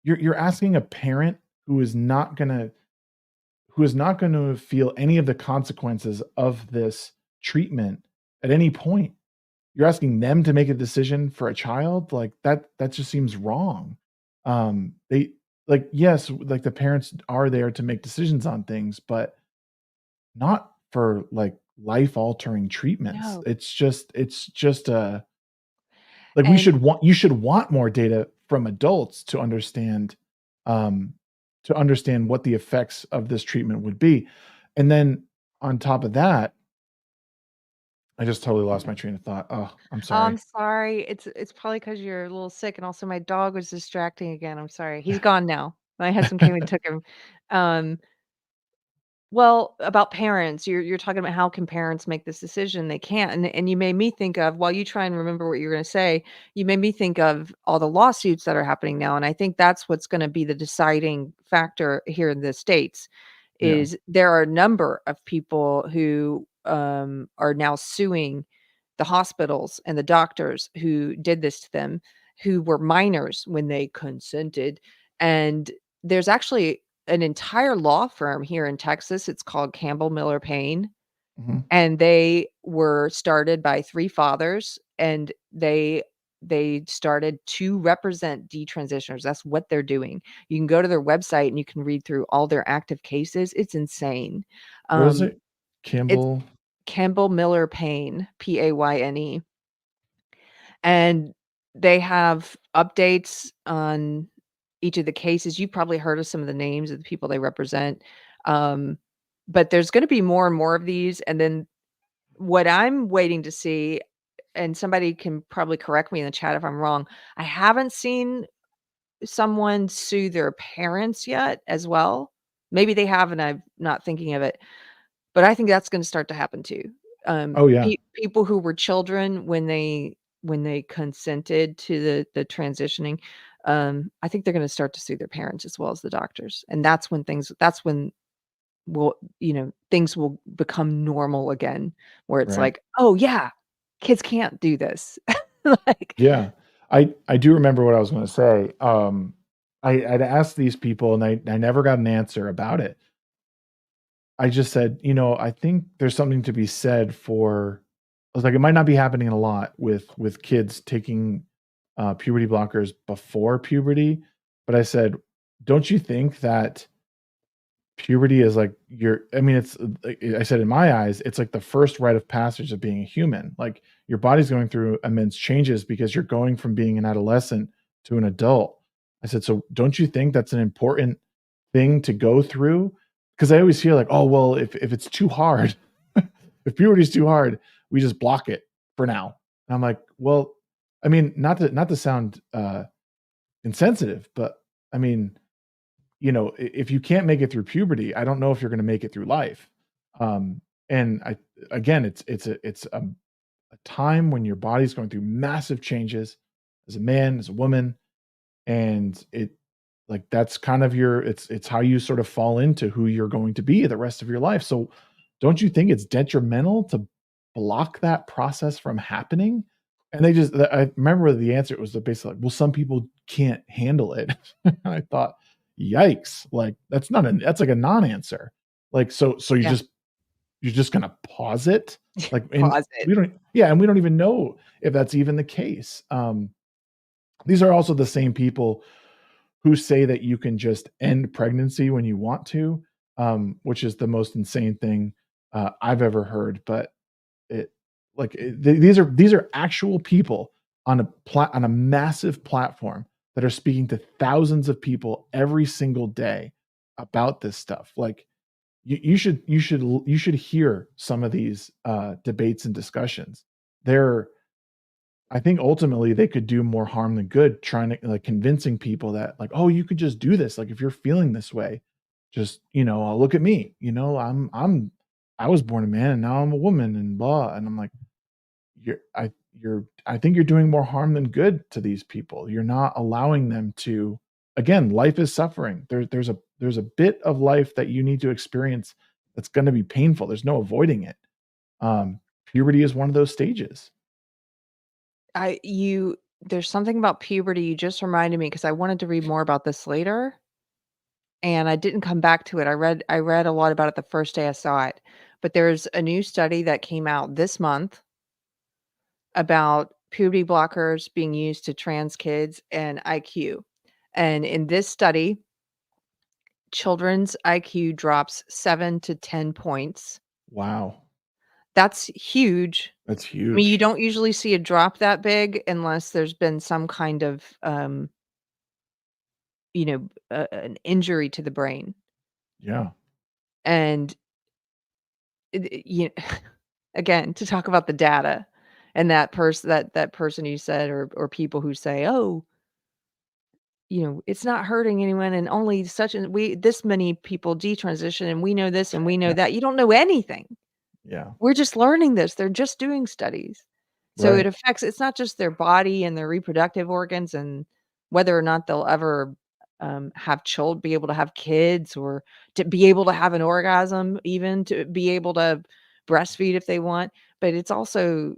you're asking a parent who is not gonna feel any of the consequences of this treatment at any point. You're asking them to make a decision for a child? Like, that just seems wrong. They, like, yes, like, the parents are there to make decisions on things, but not for, like, life-altering treatments. No. It's just a, like, And you should want more data from adults um, to understand what the effects of this treatment would be. And then on top of that, I just totally lost my train of thought. Oh, I'm I'm sorry. sorry. It's probably because 'cause you're a little sick, and also my dog was distracting again. I'm sorry. He's gone now. My husband came and took him. Um, well, about parents, you're talking about how can parents make this decision? They can't. And you made me think of, while you try and remember what you're gonna say, you made me think of all the lawsuits that are happening now, and I think that's what's gonna be the deciding factor here in the States, Yeah. is there are a number of people who, are now suing the hospitals and the doctors who did this to them, who were minors when they consented. And there's actually an entire law firm here in Texas. It's called Campbell Miller Payne, Mhm. and they were started by 3 fathers, and they started to represent detransitioners. That's what they're doing. You can go to their website and you can read through all their active cases. It's insane. What is Um, it? it's Campbell? Campbell Miller Payne, Payne. And they have updates on each of the cases. You've probably heard of some of the names of the people they represent. Um, but there's gonna be more and more of these, and then what I'm waiting to see, and somebody can probably correct me in the chat if I'm wrong, I haven't seen someone sue their parents yet as well. Maybe they have and I'm not thinking of it. But I think that's gonna start to happen too. Oh, yeah. People who were children when they consented to the transitioning, I think they're gonna start to sue their parents as well as the doctors, and that's when things will become normal again, where it's Right. like, oh yeah, kids can't do this. Like, Yeah. I do remember what I was gonna say. I'd asked these people and I never got an answer about it. I just said, I think there's something to be said for I was like, it might not be happening a lot with kids taking puberty blockers before puberty, but I said, don't you think that puberty is like it's like I said, in my eyes, it's like the first rite of passage of being a human. Like your body's going through immense changes because you're going from being an adolescent to an adult. I said, so don't you think that's an important thing to go through? Because I always hear like, oh well, if it's too hard, if puberty is too hard, we just block it for now. And I'm like, well, I mean, not to sound insensitive, but I mean, if you can't make it through puberty, I don't know if you're going to make it through life. And I again, it's a time when your body's going through massive changes as a man, as a woman, and that's kind of it's how you sort of fall into who you're going to be the rest of your life. So don't you think it's detrimental to block that process from happening? And I remember the answer was basically like, well, some people can't handle it. And I thought, yikes, like that's like a non-answer. Like so yeah, you're just gonna pause it? Like, and pause it. we don't yeah, and we don't even know if that's even the case. These are also the same people who say that you can just end pregnancy when you want to, which is the most insane thing I've ever heard. But it these are actual people on a massive platform that are speaking to thousands of people every single day about this stuff. Like you should hear some of these debates and discussions. They're I think ultimately they could do more harm than good trying to like convincing people that like, oh, you could just do this. Like if you're feeling this way, just, look at me. I was born a man and now I'm a woman and blah. And I'm like, I think you're doing more harm than good to these people. You're not allowing them to again, life is suffering. There's a bit of life that you need to experience that's going to be painful. There's no avoiding it. Puberty is one of those stages. I you There's something about puberty you just reminded me because I wanted to read more about this later, and I didn't come back to it. I read a lot about it the first day I saw it, but there's a new study that came out this month about puberty blockers being used to trans kids and IQ. And in this study, children's IQ drops 7 to 10 points. Wow. That's huge. That's I mean, you huge. don't usually see a drop that big unless there's been some kind of, an injury to the brain. Yeah. And again, to talk about the data and that person you said or people who say, "Oh, it's not hurting anyone and only such and we this many people detransition and we know this and we know Yeah. that." You don't know anything. Yeah. We're just learning this. They're just doing studies. So Right. it's not just their body and their reproductive organs and whether or not they'll ever have be able to have kids or to be able to have an orgasm, even to be able to breastfeed if they want. But it's also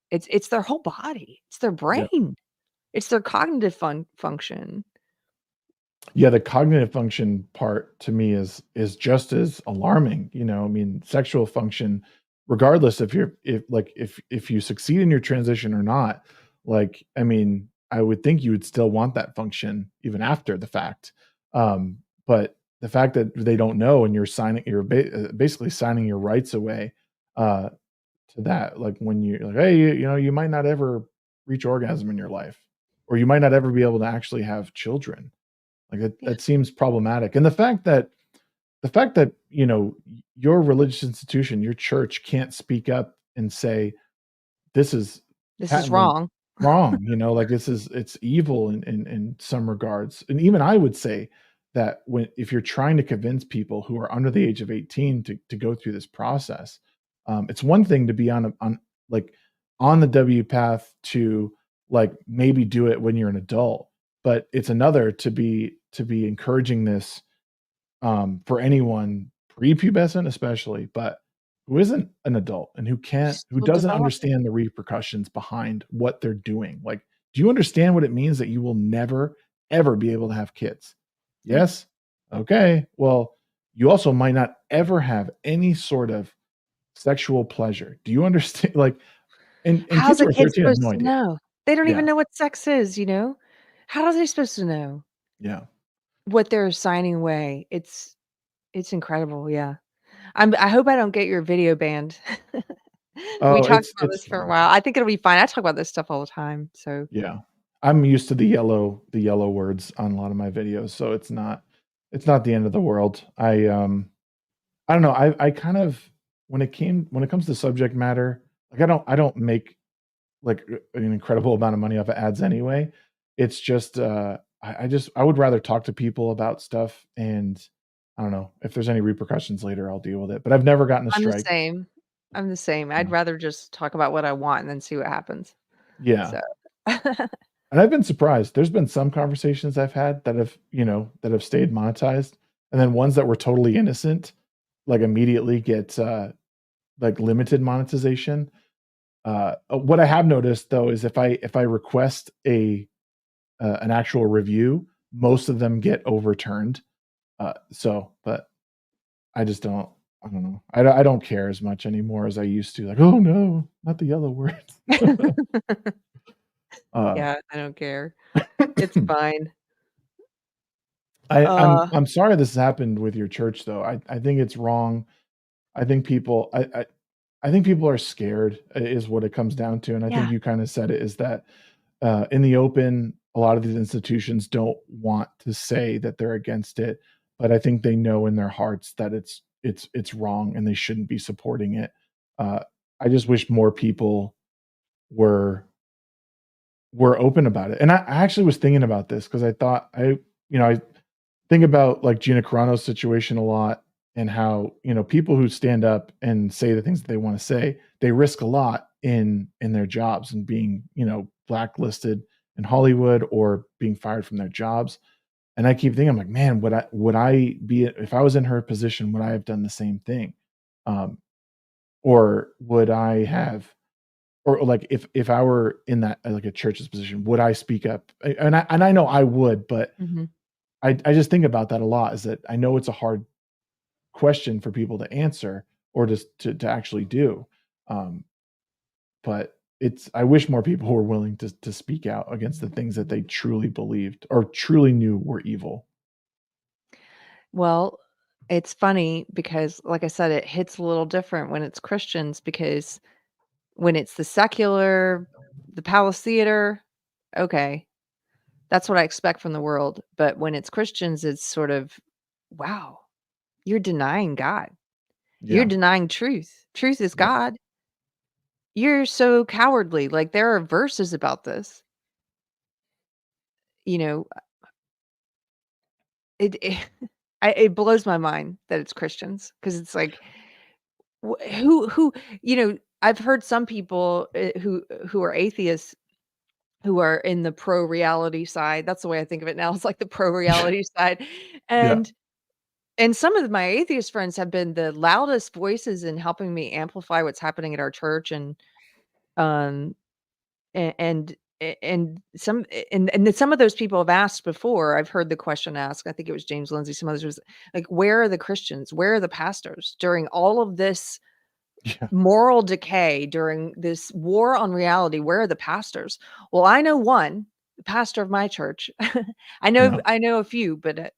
it's their whole body. It's their Yeah. brain. It's their cognitive function. Yeah, the cognitive function part to me is just as alarming, I mean, sexual function, regardless if you succeed in your transition or not, like, I mean, I would think you would still want that function even after the fact. But the fact that they don't know and you're basically signing your rights away uh to that, like when you're like, hey, you might not ever reach orgasm in your life, or you might not ever be able to actually have children like Yeah. that seems problematic. And the fact that, your religious institution, your church can't speak up and say, this is This is patently wrong. wrong, like it's evil in some regards. And even I would say that if you're trying to convince people who are under the age of 18 to go through this process, it's one thing to be like on the W path to like maybe do it when you're an adult, but it's another to be encouraging this for anyone prepubescent especially, but who isn't an adult and who Still doesn't developing. understand the repercussions behind what they're doing. Like, do you understand what it means that you will never ever be able to have kids? Yeah. Yes? Okay. Well, you also might not ever have any sort of sexual pleasure. Do you understand? Like, and How's kids a who are kid 13 have supposed no to idea. know? They don't even Yeah. know what sex is, you know? How are they supposed to know Yeah. what they're signing away? It's incredible, yeah. I hope I don't get your video banned. We Oh, talked about it's this for a fine. while. I think it'll be fine. I talk about this stuff all the time, so Yeah. I'm used to the yellow words on a lot of my videos, so it's not the end of the world. I don't know, I kind of when it comes to subject matter, like, I don't make, like, an incredible amount of money off of ads anyway. It's just, I would rather talk to people about stuff, and I don't know, if there's any repercussions later, I'll deal with it, but I've never gotten a I'm the strike. same. I'm the same. I'd Yeah. rather just talk about what I want and then see what happens. Yeah. So And I've been surprised. There's been some conversations I've had that have stayed monetized, and then ones that were totally innocent, like, immediately get, like, limited monetization. What I have noticed, though, is if I request an actual review, most of them get overturned. But I don't know. I don't care as much anymore as I used to, like, "Oh, no, not the yellow words." Uh yeah, I don't care. It's fine. I I'm Uh, I'm sorry this happened with your church, though. I think it's wrong. I think people I think people are scared is what it comes down to, and I yeah. think you kinda said it, is that, in the open, a lot of these institutions don't want to say that they're against it, but I think they know in their hearts that it's wrong and they shouldn't be supporting it. Uh, I just wish more people were open about it, and I actually was thinking about this because I thought I think about, like, Gina Carano's situation a lot and how, people who stand up and say the things that they wanna say, they risk a lot in their jobs and being, blacklisted in Hollywood or being fired from their jobs, and I keep thinking, I'm like, "Man, would I be if I was in her position, would I have done the same thing?" Um, or would I have or, like, if I were in that, like, a church's position, would I speak up? And I know I would, but Mhm. I just think about that a lot, is that I know it's a hard question for people to answer or just to actually do. Um, but I wish more people were willing to speak out against the things that they truly believed or truly knew were evil. Well, it's funny because, like I said, it hits a little different when it's Christians because when it's the secular, the palace theater, okay, that's what I expect from the world. But when it's Christians, it's sort of, wow, you're denying God. You're Yeah, denying truth. Truth is yeah, God. You're so cowardly. Like there are verses about this. You know, it it blows my mind that it's Christians because it's like who I've heard some people who are atheists who are in the pro reality side. That's the way I think of it now. It's like the pro reality side, yeah, and some of my atheist friends have been the loudest voices in helping me amplify what's happening at our church, um, and and then some of those people have asked before. I've heard the question asked. I think it was James Lindsay. Some others was like, "Where are the Christians? Where are the pastors during all of this yeah, moral decay, during this war on reality? Where are the pastors?" Well, I know one, the pastor of my church. yeah, I know a few, but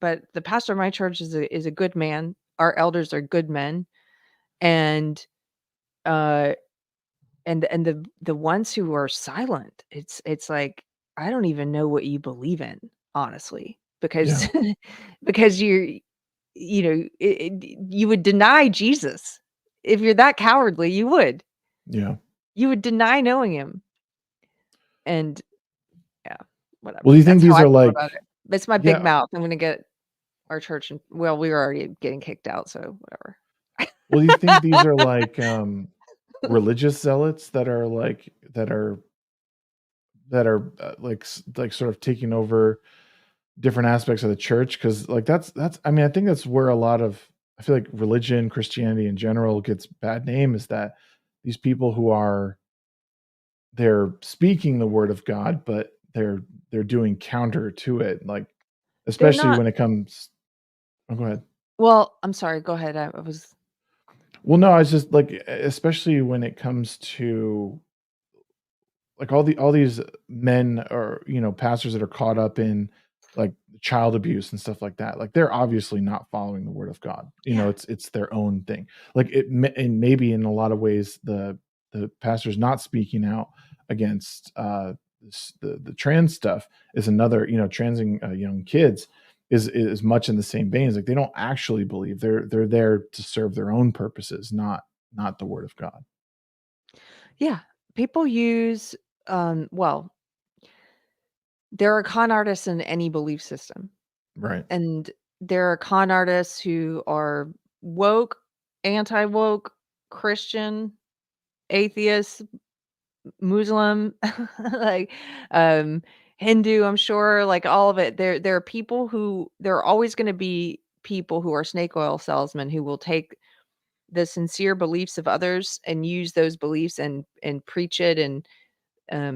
the pastor of my church is a good man. Our elders are good men, and uh and the ones who are silent, it's like, I don't even know what you believe in, honestly, yeah, because because you would deny Jesus. If you're that cowardly, you would. yeah. You would deny knowing him, and yeah, Well, whatever. do you think That's how these I are feel about like it. It's my big yeah, mouth. I'm gonna get our church and well, we were already getting kicked out, so whatever. well, do you think these are like, religious zealots like, sort of taking over different aspects of the church? Because, like, that's I mean, I think that's where a lot of I feel like religion, Christianity in general gets bad name is that these people who are they're speaking the word of God, but they're doing counter to it, like, They're especially not when it comes oh, go ahead. well, I'm sorry, go ahead. I was Well, no, I was just like, especially when it comes to like all these men or pastors that are caught up in like child abuse and stuff like that, like they're obviously not following the word of God. yeah. It's their own thing. Like and maybe in a lot of ways the pastor's not speaking out against the trans stuff is another, transing young kids is much in the same vein. It's like they don't actually believe, they're there to serve their own purposes, not the word of God. Yeah. People use, well, there are con artists in any belief system. Right. And there are con artists who are woke, anti-woke, Christian, atheist, Muslim, like, um, Hindu, I'm sure, like, all of it. There are people who there are always gonna be people who are snake oil salesmen who will take the sincere beliefs of others and use those beliefs and preach it and,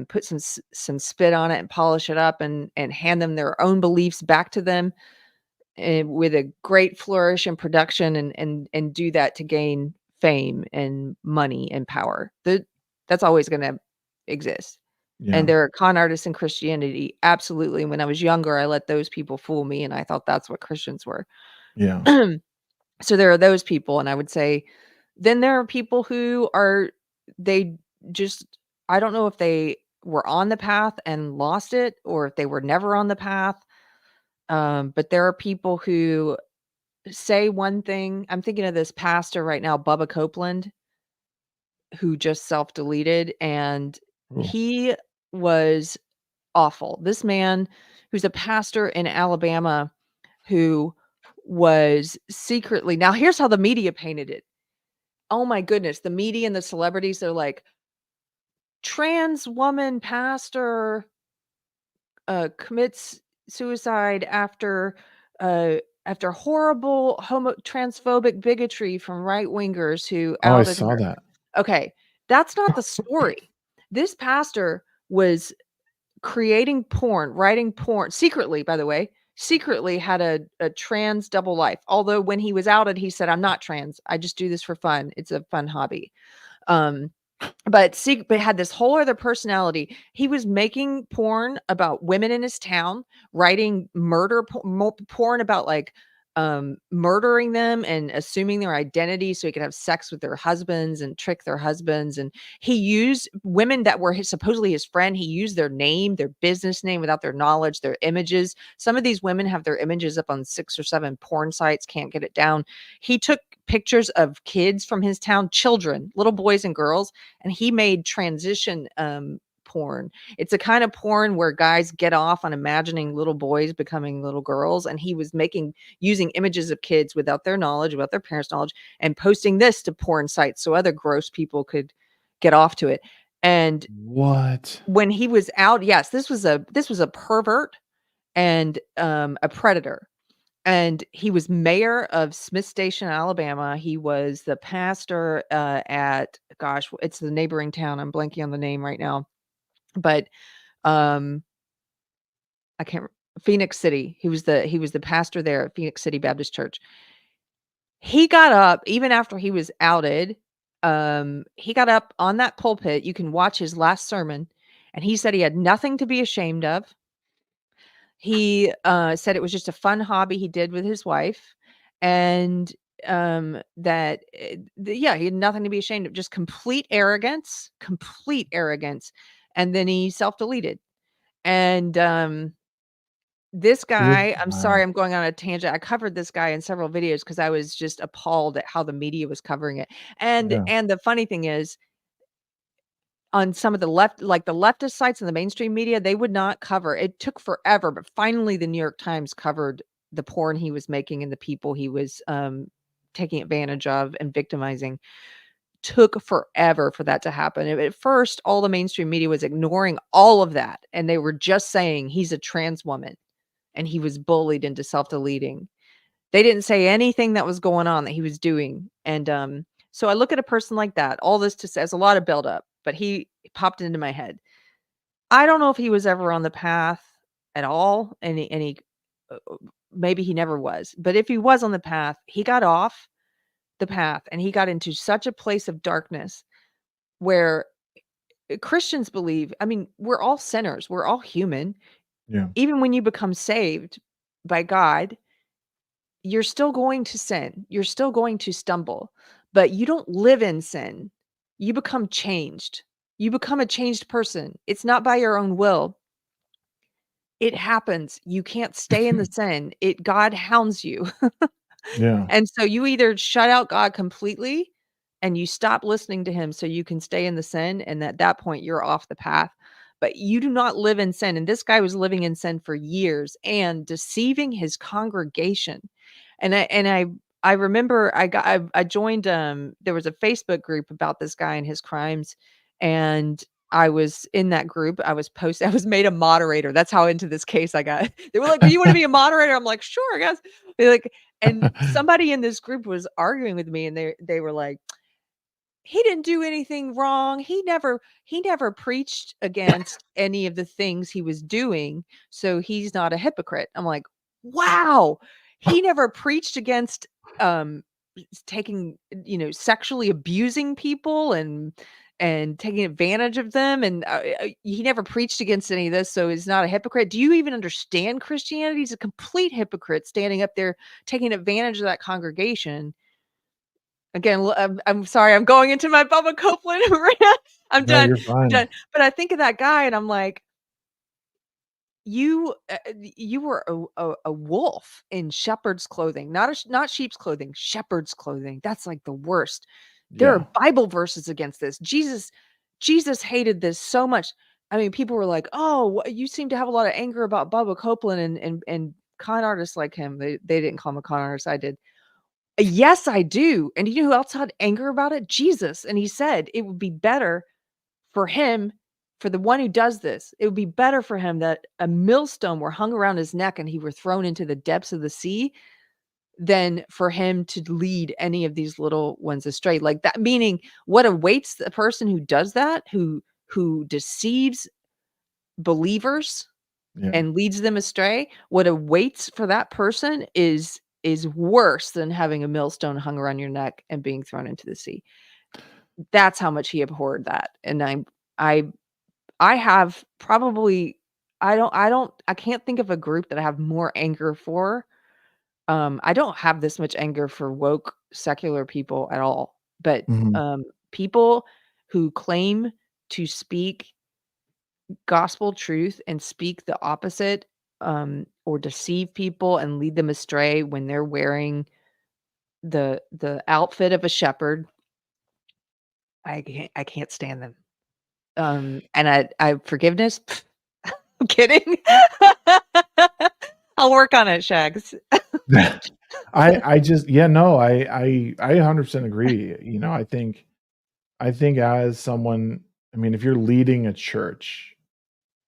put some spit on it and polish it up and hand them their own beliefs back to them, with a great flourish in production and do that to gain fame and money and power. That's always gonna exist. And Yeah. there are con artists in Christianity, absolutely. When I was younger, I let those people fool me, and I thought that's what Christians were. Yeah. So there are those people, and I would say then there are people who are they just I don't know if they were on the path and lost it or if they were never on the path. But there are people who say one thing. I'm thinking of this pastor right now, Bubba Copeland, who just self-deleted, and Ooh. he was awful. This man who's a pastor in Alabama who was secretly now here's how the media painted it. Oh my goodness, the media and the celebrities, they're like, "Trans woman pastor, commits suicide uh, after horrible transphobic bigotry from right-wingers who Oh, I outed saw her." that. Okay, that's not the story. This pastor was creating porn, writing porn secretly, by the way, secretly had a trans double life. Although when he was outed, he said, "I'm not trans. I just do this for fun. It's a fun hobby." Um, but had this whole other personality. He was making porn about women in his town, writing porn about, like, murdering them and assuming their identity so he could have sex with their husbands and trick their husbands, and he used women that were supposedly his friend. He used their name, their business name without their knowledge, their images. Some of these women have their images up on 6 or 7 porn sites, can't get it down. He took pictures of kids from his town, children, little boys and girls, and he made transition porn. It's a kind of porn where guys get off on imagining little boys becoming little girls, and he was making using images of kids without their knowledge, without their parents' knowledge, and posting this to porn sites so other gross people could get off to it. And What? when he was out, yes, this was a pervert and a predator. And he was mayor of Smith Station, Alabama. He was the pastor, at gosh, it's the neighboring town. I'm blanking on the name right now, but, um, I can't Phoenix City. He was the pastor there at Phoenix City Baptist Church. He got up even after he was outed, he got up on that pulpit. You can watch his last sermon, and he said he had nothing to be ashamed of. He, said it was just a fun hobby he did with his wife, and, that, yeah, he had nothing to be ashamed of, just complete arrogance, and then he self-deleted, and, this Good guy I'm sorry God. I'm going on a tangent, I covered this guy in several videos because I was just appalled at how the media was covering it, and Yeah. and the funny thing is on some of the left like the leftist sites and the mainstream media, they would not cover. It took forever, but finally the New York Times covered the porn he was making and the people he was, taking advantage of and victimizing. Took forever for that to happen. At first, all the mainstream media was ignoring all of that, and they were just saying he's a trans woman and he was bullied into self-deleting. They didn't say anything that was going on that he was doing. And so I look at a person like that, all this to say, there's a lot of buildup, but he popped into my head. I don't know if he was ever on the path at all, and he maybe he never was. But if he was on the path, he got off the path and he got into such a place of darkness where Christians believe, I mean, we're all sinners, we're all human. Yeah. Even when you become saved by God, you're still going to sin. You're still going to stumble, but you don't live in sin. You become changed. You become a changed person. It's not by your own will. It happens. You can't stay in the sin. God hounds you. Yeah. And so you either shut out God completely and you stop listening to him so you can stay in the sin, and at that point you're off the path. But you do not live in sin. And this guy was living in sin for years and deceiving his congregation. And I remember I joined there was a Facebook group about this guy and his crimes, and I was in that group. I was made a moderator. That's how into this case I got. They were like, "Do you want to be a moderator?" I'm like, "Sure, I guess." They're like, and somebody in this group was arguing with me, and they were like, "He didn't do anything wrong. He never preached against any of the things he was doing, so he's not a hypocrite." I'm like, "Wow. He never preached against um taking, sexually abusing people and taking advantage of them, and he never preached against any of this, so he's not a hypocrite. Do you even understand Christianity? He's a complete hypocrite standing up there taking advantage of that congregation." Again, I'm sorry, I'm going into my Bubba Copeland rant. I'm No, done, you're I'm fine. done. But I think of that guy and I'm like, you were a wolf in shepherd's clothing, not sheep's clothing, shepherd's clothing. That's like the worst. There Yeah. are Bible verses against this. Jesus hated this so much. I mean, people were like, "Oh, you seem to have a lot of anger about Bubba Copeland and con artists like him." They didn't call him a con artist. I did. Yes, I do. And you know who else had anger about it? Jesus. And he said it would be better for him, for the one who does this, it would be better for him that a millstone were hung around his neck and he were thrown into the depths of the sea than for him to lead any of these little ones astray. Like that, meaning what awaits the person who does that, who deceives believers Yeah. and leads them astray, what awaits for that person is worse than having a millstone hung around your neck and being thrown into the sea. That's how much he abhorred that. And I I have probably I can't think of a group that I have more anger for. I don't have this much anger for woke secular people at all, but Mhm. people who claim to speak gospel truth and speak the opposite, or deceive people and lead them astray when they're wearing the outfit of a shepherd. I can't stand them. And I forgiveness? Pff, I'm kidding. I'll work on it, Shags. I just yeah, no, I 100% agree. I think as someone, I mean, if you're leading a church,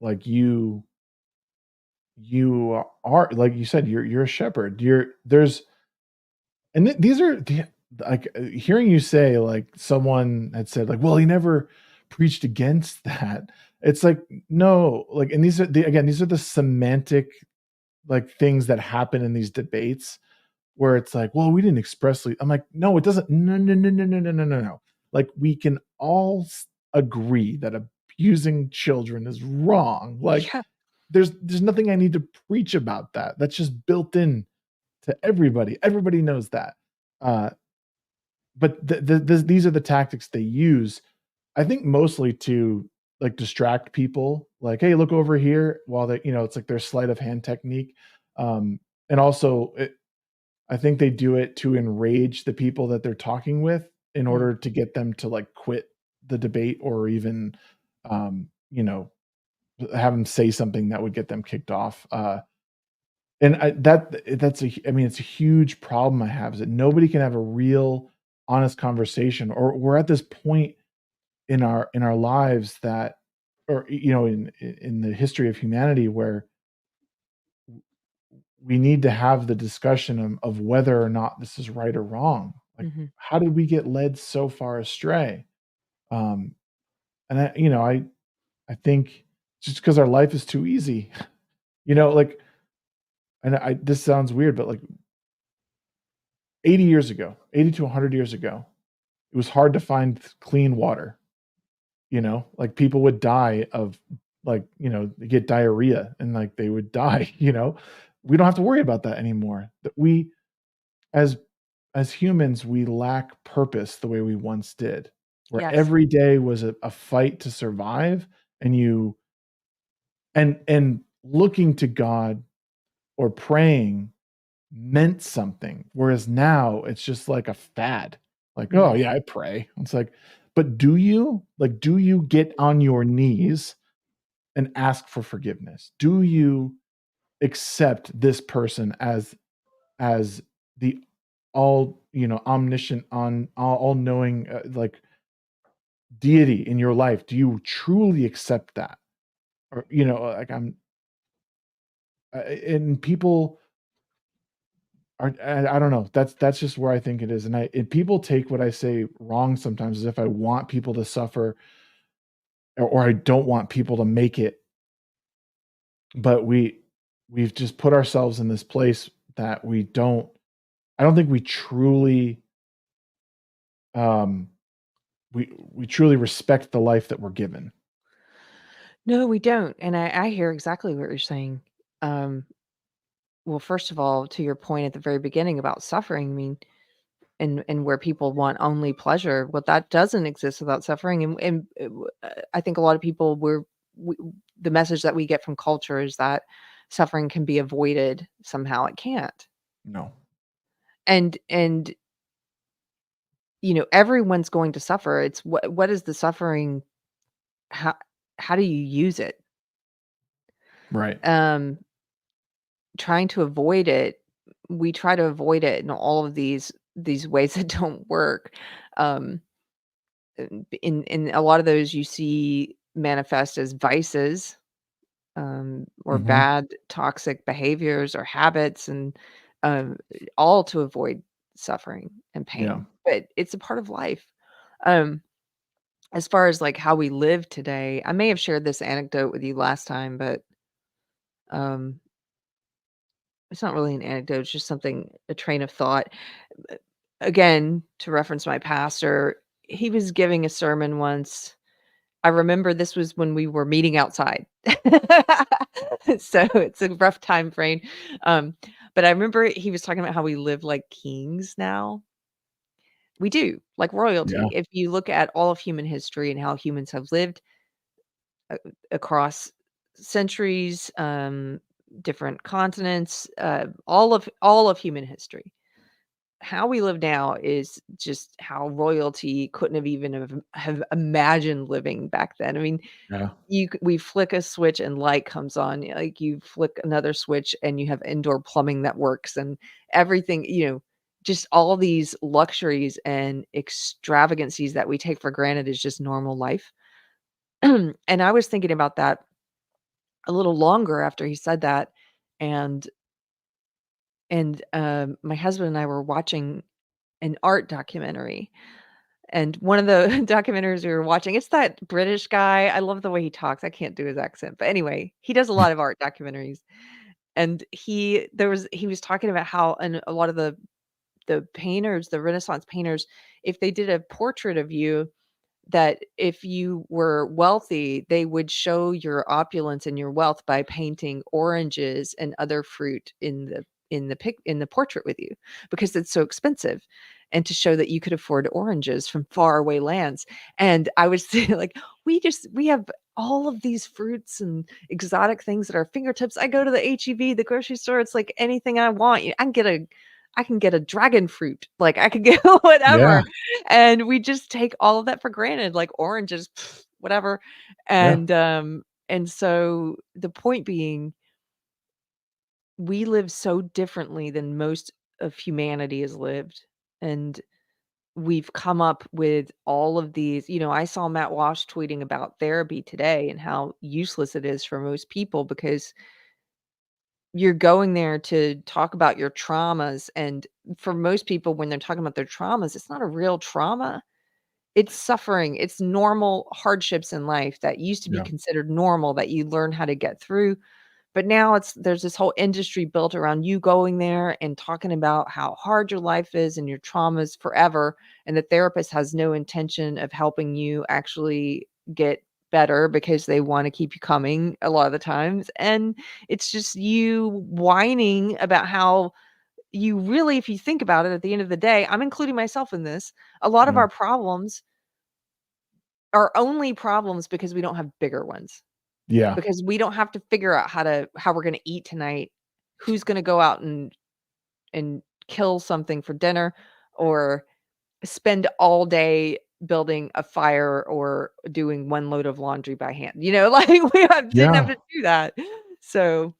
like you are, like you said, you're a shepherd. There's and these are like hearing you say, like someone had said, like, well, he never preached against that. It's like, no, like, and these are the semantic like things that happen in these debates where it's like, well, we didn't expressly. I'm like, no, it doesn't. No, no, no, no, no, no, no, no, no. Like we can all agree that abusing children is wrong. Like Yeah. there's nothing I need to preach about that. That's just built in to everybody. Everybody knows that. Uh, but these are the tactics they use. I think mostly to like distract people. Like, hey, look over here. While they, it's like their sleight of hand technique. And also, I think they do it to enrage the people that they're talking with in Mm. order to get them to like quit the debate or even, um, you know, have them say something that would get them kicked off. And I mean, it's a huge problem I have is that nobody can have a real honest conversation, or we're at this point in our lives that, or in the history of humanity where we need to have the discussion of whether or not this is right or wrong. Like, Mhm. how did we get led so far astray? Um, and I think just because our life is too easy, like, and this sounds weird, but like 80 years ago, 80 to 100 years ago, it was hard to find clean water. Like people would die of like, they get diarrhea and like they would die, We don't have to worry about that anymore. That we as as humans, we lack purpose the way we once did, where Yes. every day was a fight to survive and you and looking to God or praying meant something, whereas now it's just like a fad. Like, "Oh, Yes. yeah, I pray." It's like, but do you? Like, do you get on your knees and ask for forgiveness? Do you accept this person as the omniscient, on all-knowing, like, deity in your life? Do you truly accept that? Or, like, and people I don't know. That's just where I think it is, and people take what I say wrong sometimes, as if I want people to suffer, or I don't want people to make it, but we've just put ourselves in this place that I don't think we truly, um, we truly respect the life that we're given. No, we don't, and I hear exactly what you're saying. Um, well, first of all, to your point at the very beginning about suffering, I mean, and where people want only pleasure, well, that doesn't exist without suffering, I think a lot of people we the message that we get from culture is that suffering can be avoided. Somehow it can't. No. And everyone's going to suffer. It's what is the suffering? How how do you use it? Right. Um, Trying to avoid it, we try to avoid it in all of these ways that don't work. Um, in a lot of those you see manifest as vices, or Mhm. bad toxic behaviors or habits, and um, all to avoid suffering and Yeah. pain. But it's a part of life. Um, as far as like how we live today, I may have shared this anecdote with you last time, but um, it's not really an anecdote. It's just something, a train of thought. Uh, Again, to reference my pastor, he was giving a sermon once. I remember this was when we were meeting outside. So, it's a rough time frame, um, but I remember he was talking about how we live like kings now. We do, like Yeah. royalty. If you look at all of human history and how humans have lived a across centuries, different continents, all of human history. How we live now is just how royalty couldn't have even have imagined living back then. I mean, Yeah. we flick a switch and light comes on, like, you flick another switch and you have indoor plumbing that works and everything, just all these luxuries and extravagancies that we take for granted is just normal life. And I was thinking about that a little longer after he said that, and my husband and I were watching an art documentary, and one of the documentaries we were watching, it's that British guy. I love the way he talks. I can't do his accent, but anyway, he does a lot of art documentaries, and he was talking about how, and a lot of the painters, the Renaissance painters, if they did a portrait of you, that if you were wealthy, they would show your opulence and your wealth by painting oranges and other fruit in the portrait with you, because it's so expensive, and to show that you could afford oranges from faraway lands. And I was thinking, like, we have all of these fruits and exotic things at our fingertips. I go to the HEB, the grocery store, it's like anything I want. I can get a dragon fruit, like, I could get Yeah. whatever, and we just take all of that for granted, like oranges, whatever, Yeah. and so the point being, we live so differently than most of humanity has lived, and we've come up with all of these. I saw Matt Walsh tweeting about therapy today and how useless it is for most people because you're going there to talk about your traumas, and for most people, when they're talking about their traumas, it's not a real trauma. It's suffering. It's normal hardships in life that used to be Yeah. considered normal that you learn how to get through. But now there's this whole industry built around you going there and talking about how hard your life is and your traumas forever. And the therapist has no intention of helping you actually get better because they want to keep you coming a lot of the times. And it's just you whining about how you really, if you think about it, at the end of the day, I'm including myself in this. A lot of Yeah. our problems are only problems because we don't have bigger ones, Yeah. because we don't have to figure out how we're gonna eat tonight, who's gonna go out and kill something for dinner, or spend all day building a fire or doing one load of laundry by hand, like, didn't have Yeah. to do that. So,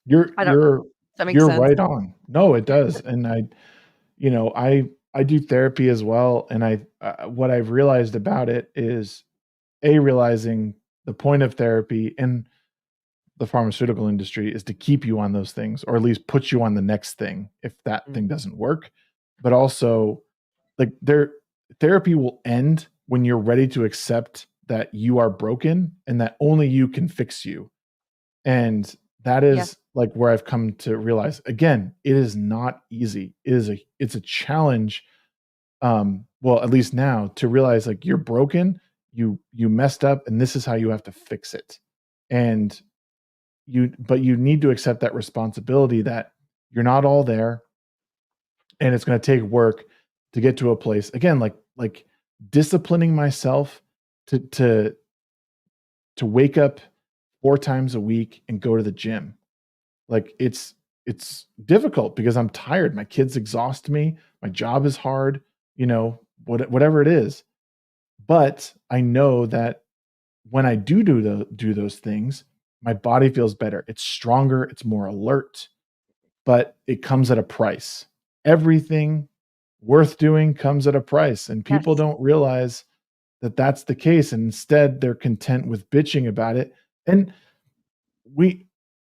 You're I don't know. you're Does that make you're sense? right on. No, it does. And I do therapy as well, and what I've realized about it is realizing the point of therapy in the pharmaceutical industry is to keep you on those things, or at least put you on the next thing if that Mm, thing doesn't work. But also, like, therapy will end when you're ready to accept that you are broken and that only you can fix you. And that yes, is, like, where I've come to realize, again, it is not easy. It's a challenge, well, at least now, to realize, like, you're broken, you messed up, and this is how you have to fix it. And you need to accept that responsibility that you're not all there, and it's gonna take work to get to a place, again, like disciplining myself to wake up 4 times a week and go to the gym. Like, it's difficult because I'm tired, my kids exhaust me, my job is hard, whatever it is. But I know that when I do those things, my body feels better. It's stronger, it's more alert, but it comes at a price. Everything worth doing comes at a price, and people yes, don't realize that that's the case, and instead they're content with bitching about it. And we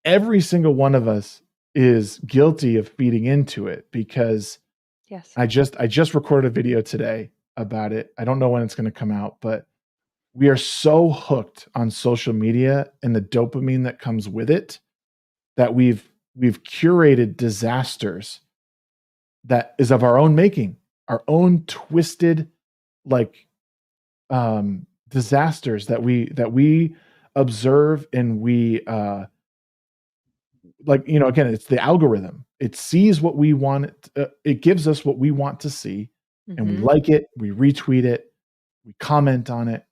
every single one of us is guilty of feeding into it, because yes, I just recorded a video today about it. I don't know when it's gonna come out, but we are so hooked on social media and the dopamine that comes with it, that we've curated disasters that is of our own making, our own twisted, like, disasters that we observe, and again, it's the algorithm. It sees what we want, it gives us what we want to see, and we mhm, like it, we retweet it, we comment on it,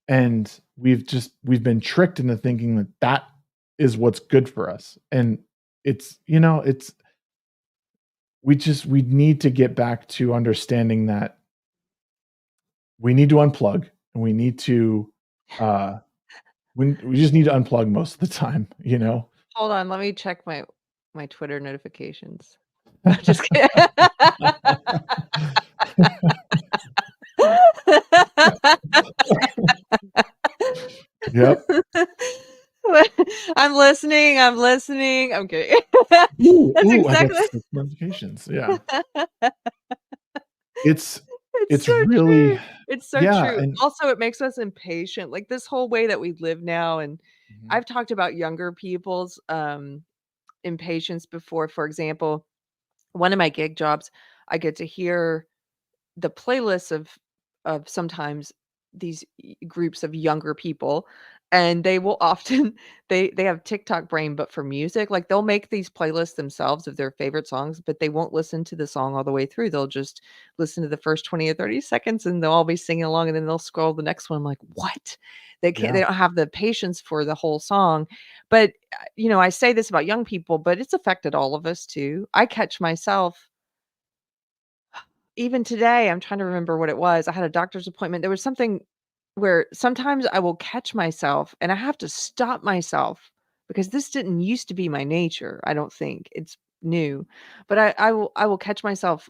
and we've been tricked into thinking that that is what's good for us. And it's we need to get back to understanding that we need to unplug, and uh we just need to unplug most of the time, you know? hold on, let me check my Twitter notifications. I'm just kidding. Yep. I'm listening, I'm kidding. Ooh, That's ooh, I got exactly 6 notifications, yeah. It's it's it's so really true. It's so yeah, true. and Also, it makes us impatient, like, this whole way that we live now, and mhm, I've talked about younger people's, impatience before. For example, one of my gig jobs, I get to hear the playlists of sometimes these groups of younger people, and they will often they have TikTok brain, but for music. Like, they'll make these playlists themselves of their favorite songs, but they won't listen to the song all the way through. They'll just listen to the first 20 or 30 seconds, and they'll all be singing along, and then they'll scroll the next one. I'm like, what? They yeah, don't have the patience for the whole song. But I say this about young people, but it's affected all of us too. I catch myself even today. I'm trying to remember what it was. I had a doctor's appointment. There was something where sometimes I will catch myself and I have to stop myself, because this didn't used to be my nature. I don't think it's new, but I will catch myself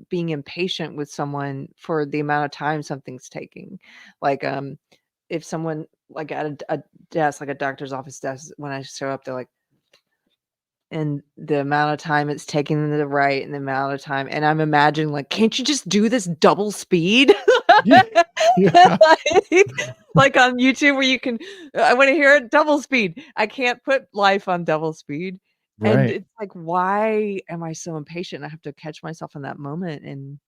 being impatient with someone for the amount of time something's taking. Like, if someone, like, at a desk, like a doctor's office desk, when I show up, they're like, and the amount of time it's taking them to write and the amount of time, and I'm imagining, like, "Can't you just do this double speed?" Yeah. Yeah. Like like on YouTube where you can, "I wanna hear it double speed." I can't put life on double speed, and Right. it's like, why am I so impatient? I have to catch myself in that moment, and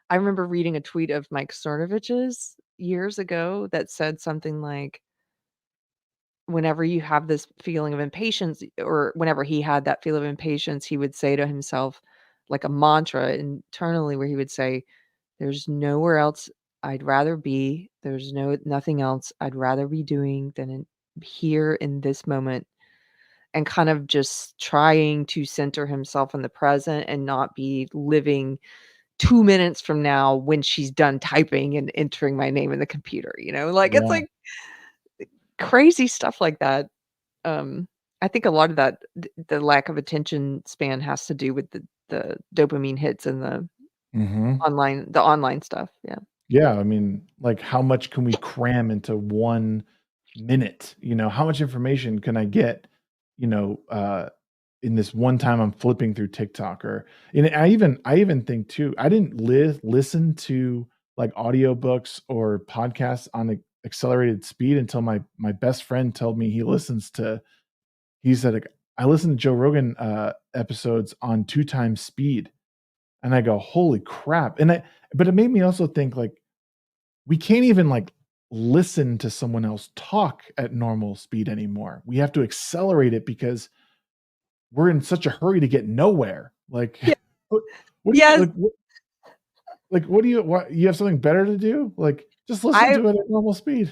I remember reading a tweet of Mike Cernovich's years ago that said something like, whenever you have this feeling of impatience, or whenever he had that feel of impatience, he would say to himself, like a mantra internally, where he would say, "There's nowhere else I'd rather be. There's nothing else I'd rather be doing than here in this moment." And kind of just trying to center himself in the present and not be living 2 minutes from now when she's done typing and entering my name in the computer, like, it's Yeah. like crazy stuff like that. Um, I think a lot of that, the lack of attention span has to do with the dopamine hits and Hmm. the online stuff, yeah. Yeah. I mean, like, how much can we cram into 1 minute? How much information can I get, you know, in this one time I'm flipping through TikTok? Or, I even think too, I didn't listen to like audiobooks or podcasts on accelerated speed until my best friend told me he said, like, I listened to Joe Rogan episodes on 2 times speed. And I go, holy crap. But it made me also think, like, we can't even, like, listen to someone else talk at normal speed anymore. We have to accelerate it because we're in such a hurry to get nowhere. Like, Yeah. what what do you Yes, what do you have something better to do? Like, just listen I to it at normal speed.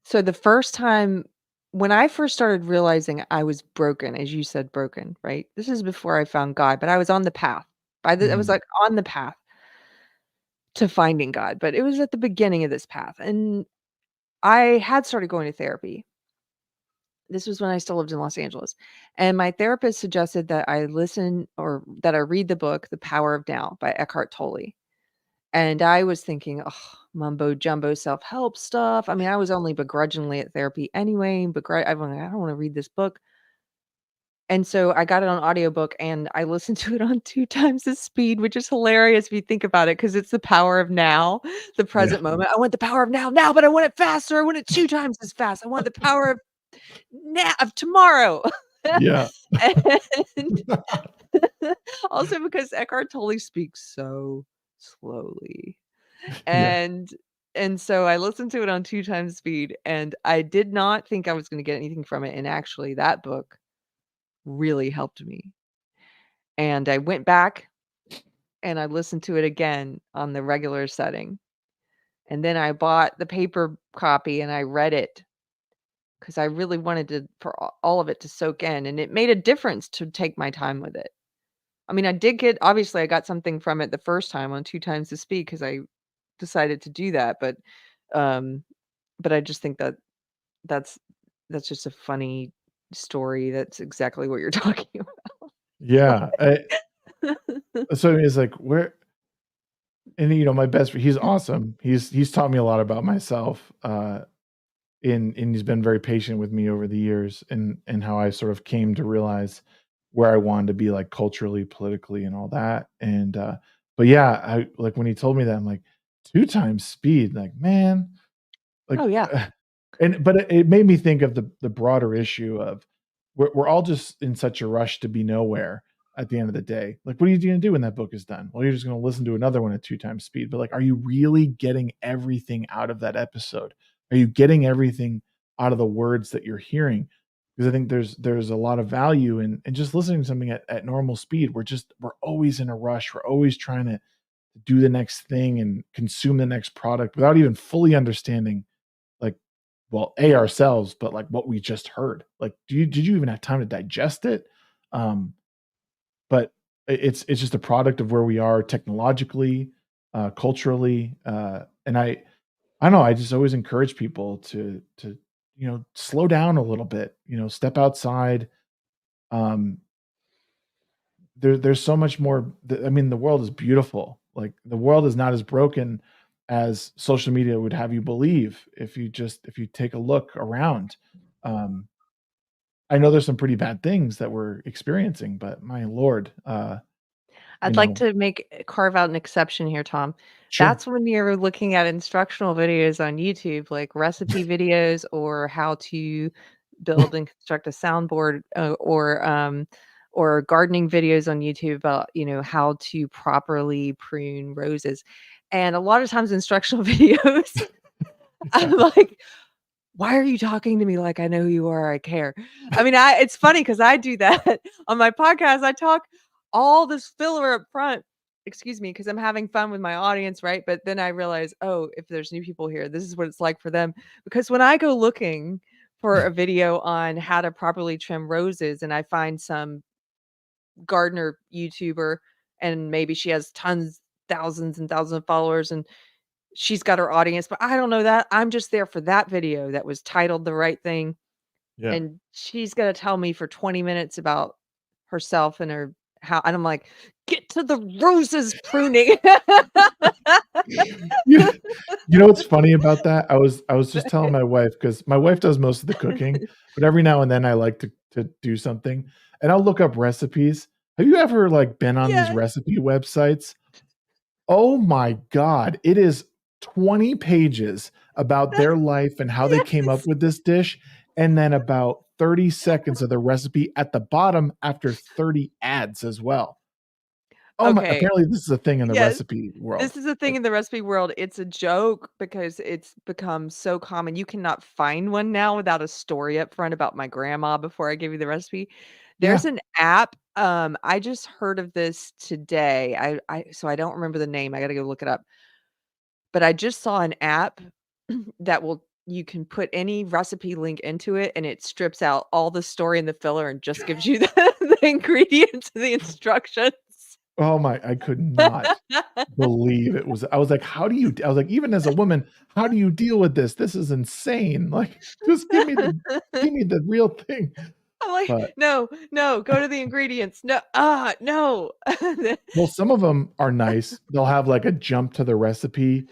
so the first time when I first started realizing I was broken, as you said, broken, right? This is before I found God, but I was on the path. I was, Mhm. like, on the path to finding God, but it was at the beginning of this path, and I had started going to therapy. This was when I still lived in Los Angeles, and my therapist suggested that I listen, or that I read the book, The Power of Now by Eckhart Tolle, and I was thinking, "Ugh, mumbo jumbo self-help stuff." I mean, I was only begrudgingly at therapy anyway, I'm like, "I don't wanna read this book." And so I got it on audiobook and I listened to it on 2 times the speed, which is hilarious if you think about it, because it's the power of now, the Yeah. present moment. I want the power of now, but I want it faster. I want it 2 times as fast. I want the power of of tomorrow. Yeah. And also because Eckhart Tolle speaks so slowly. Yeah. And so I listened to it on 2 times speed, and I did not think I was gonna get anything from it, and actually that book really helped me. And I went back and I listened to it again on the regular setting, and then I bought the paper copy and I read it because I really wanted to, for all of it to soak in, and it made a difference to take my time with it. I mean, I did get obviously, I got something from it the first time on 2 times the speed because I decided to do that, um, but I just think that that's just a funny story. That's exactly what you're talking Yeah. about. So it's like, where and, my best he's awesome. He's taught me a lot about myself, and he's been very patient with me over the years, and how I sort of came to realize where I wanted to be, like, culturally, politically, and all that. But yeah, I like, when he told me that, I'm like, 2 times speed, like, man, like, Oh, yeah. but it made me think of the broader issue of we're all just in such a rush to be nowhere at the end of the day. Like, what are you gonna do when that book is done? Well, you're just gonna listen to another one at 2 times speed, but, like, are you really getting everything out of that episode? Are you getting everything out of the words that you're hearing? Because I think there's a lot of value in just listening to something at normal speed. We're always in a rush. We're always trying to do the next thing and consume the next product without even fully understanding, like, well, ourselves, but, like, what we just heard. Like, did you even have time to digest it? Um, but it's just a product of where we are technologically, culturally, and I don't know, I just always encourage people to, slow down a little bit, step outside. Um, there's so much more. I mean, the world is beautiful. Like, the world is not as broken as social media would have you believe if you take a look around. Um, I know there's some pretty bad things that we're experiencing, but my lord, you I'd like know, to carve out an exception here, Tom. sure. That's when you're looking at instructional videos on YouTube, like recipe videos or how to build and construct a soundboard, or gardening videos on YouTube about, how to properly prune roses. And a lot of times instructional videos, I'm Yeah. like, "Why are you talking to me like I know who you are? I care." I mean, it's funny because I do that on my podcast. I talk all this filler up front, excuse me, because I'm having fun with my audience, right? But then I realize, oh, if there's new people here, this is what it's like for them. Because when I go looking for a video on how to properly trim roses and I find some gardener YouTuber and maybe she has tons, thousands and thousands of followers and she's got her audience, but I don't know that. I'm just there for that video that was titled the right thing, Yeah. and she's gonna tell me for 20 minutes about herself and her how and I'm like, "Get to the roses pruning." You you know what's funny about that? I was just telling my wife because my wife does most of the cooking, but every now and then I like to do something, and I'll look up recipes. Have you ever, like, been on these Yeah. recipe websites? Oh my god, it is 20 pages about That their life and how they came up yes. with this dish, and then about 30 seconds of the recipe at the bottom after 30 ads as well. Oh my Okay, apparently this is a thing in the yes. recipe world. This is a thing in the recipe world. It's a joke because it's become so common. You cannot find one now without a story up front about my grandma before I give you the recipe. Yeah. There's an app, I just heard of this today. I don't remember the name. I gotta go look it up. But I just saw an app that will you can put any recipe link into it and it strips out all the story and the filler and just gives you the ingredients and the instructions. Oh my I could not believe it was I was like, "How do you" I was like, "Even as a woman, how do you deal with this? This is insane. Like, just give me the real thing." I'm like, But "No, no, go to the ingredients. No, no." well, some of them are nice. They'll have, like, a jump to the recipe,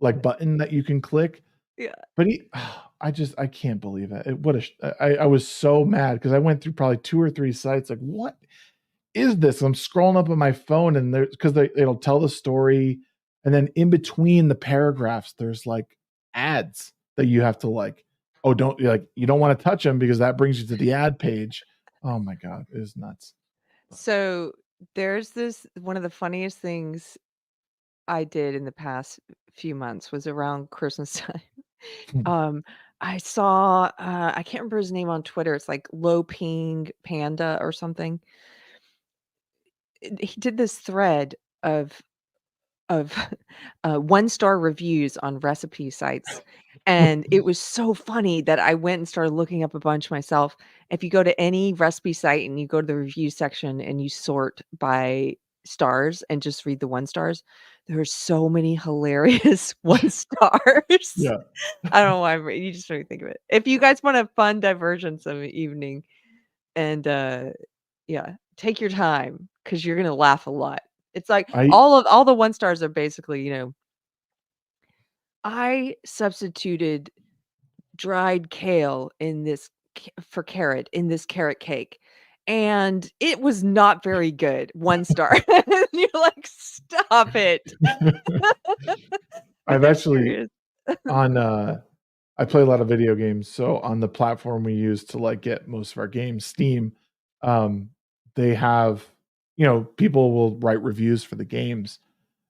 like, button that you can click, Yeah. but I can't believe it. It what a sh I was so mad because I went through probably 2 or 3 sites, like, "What is this?" I'm scrolling up on my phone and there because it'll tell the story, and then in between the paragraphs, there's, like, ads that you have to, like, oh, don't like, you don't wanna touch them because that brings you to the ad page. Oh my god, it is nuts. But So, there's this one of the funniest things I did in the past few months was around Christmas time. Um, I saw, I can't remember his name on Twitter, it's like Low Ping Panda or something. He did this thread of of, one-star reviews on recipe sites, and it was so funny that I went and started looking up a bunch myself. If you go to any recipe site and you go to the review section and you sort by stars and just read the 1 stars, there are so many hilarious 1 stars. yeah. I don't know why you just made me think of it. If you guys want a fun diversion some evening and, yeah, take your time because 'cause you're gonna laugh a lot. It's like I all the 1 stars are basically, "I substituted dried kale in this for carrot in this carrot cake, and it was not very good." 1 star. And you're like, "Stop it." I've They're actually serious. on, I play a lot of video games, so on the platform we use to, like, get most of our games, Steam, um, they have people will write reviews for the games,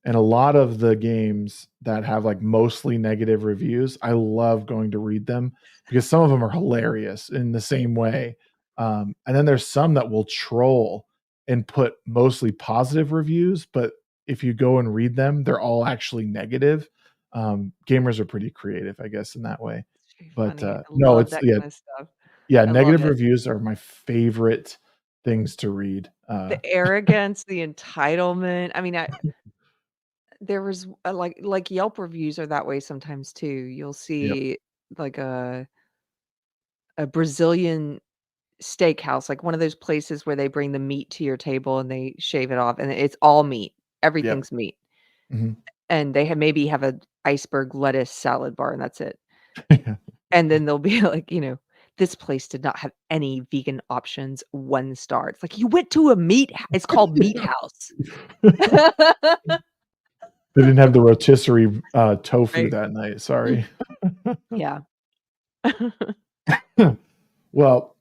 and a lot of the games that have, like, mostly negative reviews, I love going to read them because some of them are hilarious in the same way, and then there's some that will troll and put mostly positive reviews, but if you go and read them, they're all actually negative. Gamers are pretty creative, I guess, in that way. It's very But, funny. I no, love it's that yeah, kinda stuff. yeah, I love negative it. reviews are my favorite things to read. The arrogance, the entitlement. I mean, there was, like Yelp reviews are that way sometimes too. You'll Yep, see like a Brazilian steakhouse, like one of those places where they bring the meat to your table and they shave it off and it's all meat. yep. Everything's meat. Mhm. And they maybe have a iceberg lettuce salad bar and that's it. And then they'll be like, this place did not have any vegan options, 1 star. It's like, "You went to a meat h it's called Meat House." They didn't have the rotisserie, tofu Right. that night, sorry. Yeah. Well,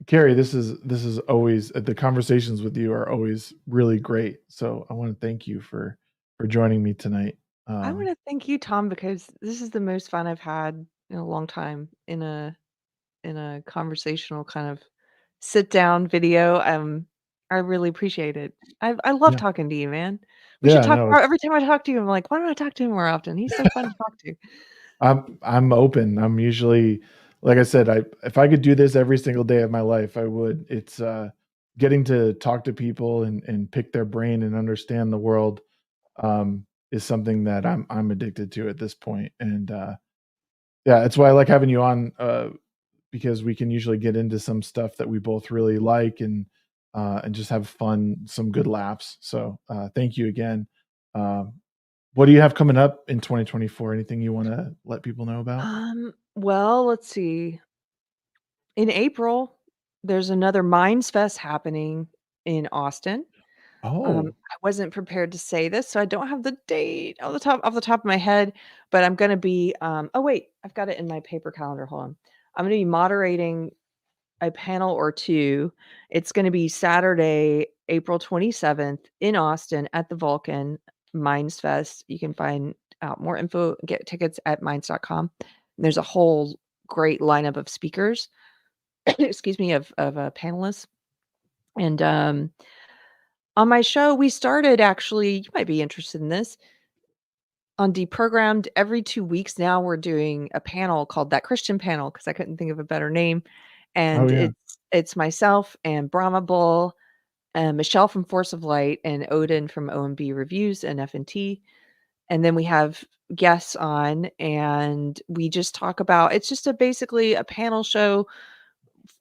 Keri, this is always the conversations with you are always really great, so I wanna thank you for joining me tonight. I Um, wanna thank you, Tom, because this is the most fun I've had in a long time in a conversational kind of sit down video. I really appreciate it. I love yeah. talking to you, man. We should Yeah, talk no, more. Every time I talk to you, I'm like, "Why don't I talk to him more often? He's so fun to talk to." I'm open. I'm usually like I said, I if I could do this every single day of my life, I would. It's, getting to talk to people and pick their brain and understand the world, is something that I'm addicted to at this point, and, yeah, it's why I like having you on, because we can usually get into some stuff that we both really like and just have fun, some good laughs. So, thank you again. Um, what do you have coming up in 2024? Anything you wanna let people know about? Well, let's see. In April, there's another Minds Fest happening in Austin. Oh, I wasn't prepared to say this, so I don't have the date off the top of my head, but I'm gonna be, oh wait, I've got it in my paper calendar, hold on. I'm gonna be moderating a panel or 2. It's gonna be Saturday, April 27th in Austin at the Vulcan Minds Fest. You can find out more info, get tickets at minds.com. There's a whole great lineup of speakers, excuse me, of panelists, and, on my show, we started actually you might be interested in this, on Deprogrammed, every 2 weeks now, we're doing a panel called That Christian Panel because I couldn't think of a better name, oh and yeah. it's myself and Brahma Bull, and Michelle from Force of Light, and Odin from OMB Reviews and F&T, and then we have guests on, and we just talk about it's just basically a panel show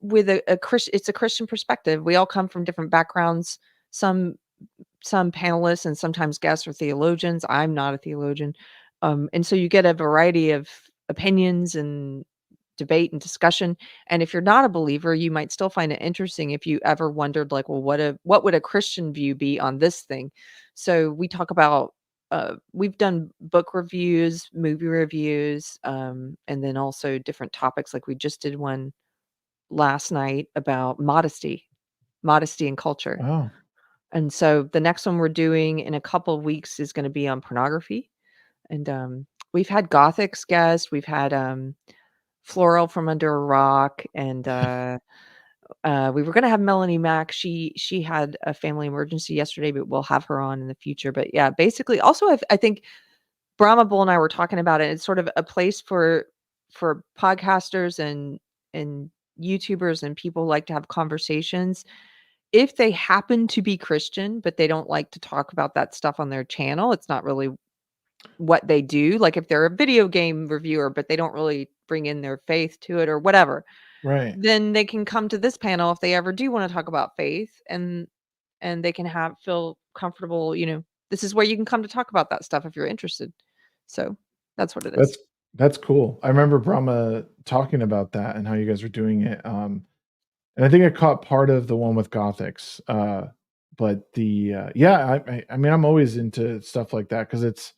with a Chris it's a Christian perspective. We all come from different backgrounds. Some some panelists and sometimes guests are theologians. I'm not a theologian. And so you get a variety of opinions and debate and discussion. And if you're not a believer, you might still find it interesting if you ever wondered, like, well, what would a Christian view be on this thing? So we talk about we've done book reviews, movie reviews, and then also different topics. Like we just did one last night about modesty and culture. Oh, And so the next one we're doing in a couple of weeks is gonna be on pornography, and, we've had Gothics guests, we've had, Floral from Under a Rock, and, we were gonna have Melanie Mack. She had a family emergency yesterday, but we'll have her on in the future. But yeah, basically also I think Brahma Bull and I were talking about it. It's sort of a place for podcasters and YouTubers and people like to have conversations if they happen to be Christian, but they don't like to talk about that stuff on their channel. It's not really what they do. Like if they're a video game reviewer, but they don't really bring in their faith to it or whatever, right. then they can come to this panel if they ever do want to talk about faith, and they can have feel comfortable, this is where you can come to talk about that stuff if you're interested. So that's what it is. That's that's cool. I remember Brahma talking about that and how you guys were doing it. And I think I caught part of the one with Gothics. But yeah, I mean, I'm always into stuff like that because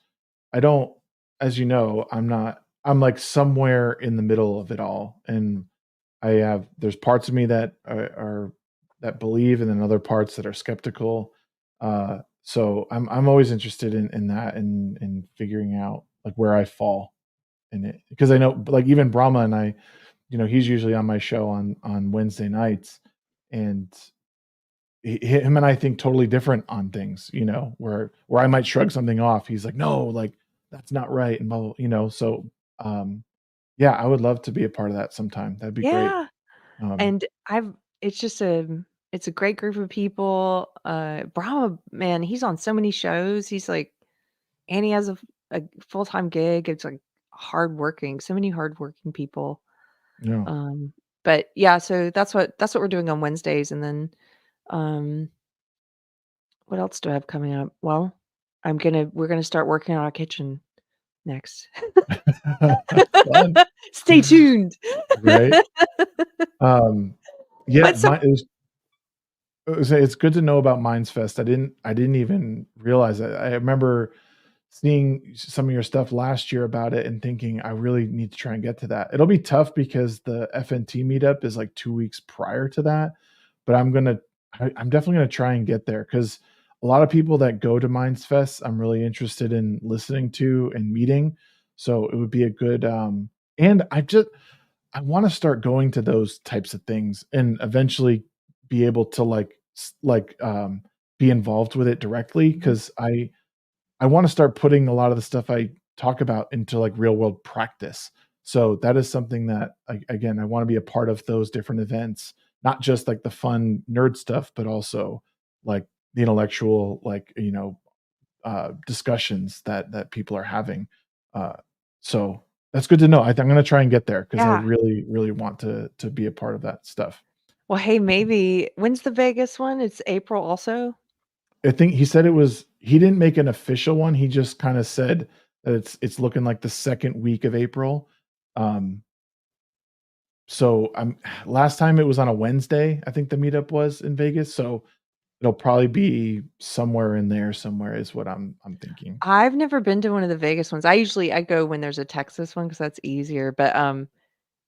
I don't, as you know, I'm like somewhere in the middle of it all, and there's parts of me that are that believe, and then other parts that are skeptical. So I'm always interested in that and figuring out like where I fall in it because I know like even Brahma and I, he's usually on my show on Wednesday nights, and him and I think totally different on things. Where I might shrug something off, he's like, no, like that's not right, and blah, blah, so um, yeah, I would love to be a part of that sometime. That'd be great. Yeah. Um, And I've it's just it's a great group of people. Brahma, man, he's on so many shows. He's like and he has a full-time gig. It's like hardworking, so many hardworking people. yeah. Um, but yeah, so that's what we're doing on Wednesdays. And then um what else do I have coming up? Well, we're gonna start working on our kitchen next. Fun, Stay tuned. right? Yeah, But so it's good to know about Minds Fest. I didn't even realize it. I remember seeing some of your stuff last year about it and thinking I really need to try and get to that. It'll be tough because the FNT meetup is like 2 weeks prior to that, but I'm definitely gonna try and get there because a lot of people that go to Minds Fest, I'm really interested in listening to and meeting. So it would be a good and I want to start going to those types of things and eventually be able to be involved with it directly because I wanna start putting a lot of the stuff I talk about into, like, real world practice. So, that is something that, again, I wanna be a part of those different events, not just, like, the fun nerd stuff, but also, like, the intellectual, discussions that people are having. Uh, so, that's good to know. I'm gonna try and get there because I yeah. really, really want to be a part of that stuff. Well, hey, maybe when's the Vegas one? It's April also? I think he said he didn't make an official one, he just kinda said that it's looking like the 2nd week of April. Um, so last time it was on a Wednesday, I think the meetup was in Vegas, so it'll probably be somewhere in there somewhere is what I'm thinking. I've never been to one of the Vegas ones. I go when there's a Texas one because that's easier, but,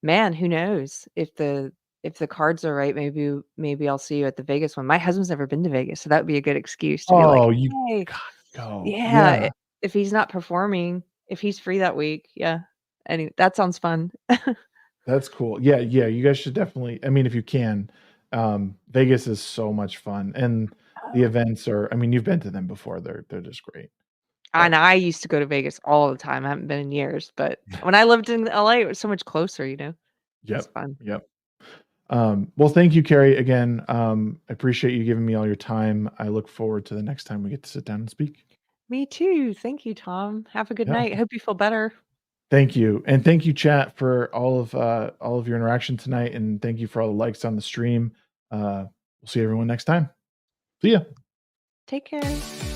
man, who knows? If the cards are right, maybe I'll see you at the Vegas one. My husband's never been to Vegas, so that would be a good excuse to be like, Oh, you "Hey." gotta go. Yeah, Yeah, if he's not performing, if he's free that week, yeah. That sounds fun. that's cool. Yeah, yeah, you guys should definitely I mean, if you can, Vegas is so much fun, and the Oh. events are I mean, you've been to them before, they're just great, And but I used to go to Vegas all the time, I haven't been in years, but when I lived in LA, it was so much closer, you know? It's Yep, fun. yep. Well, thank you, Carrie, again. I appreciate you giving me all your time. I look forward to the next time we get to sit down and speak. Me too. Thank you, Tom. Have a good Yeah. night. Hope you feel better. Thank you. And thank you, chat, for all of your interaction tonight. And thank you for all the likes on the stream. We'll see everyone next time. See ya. Take care.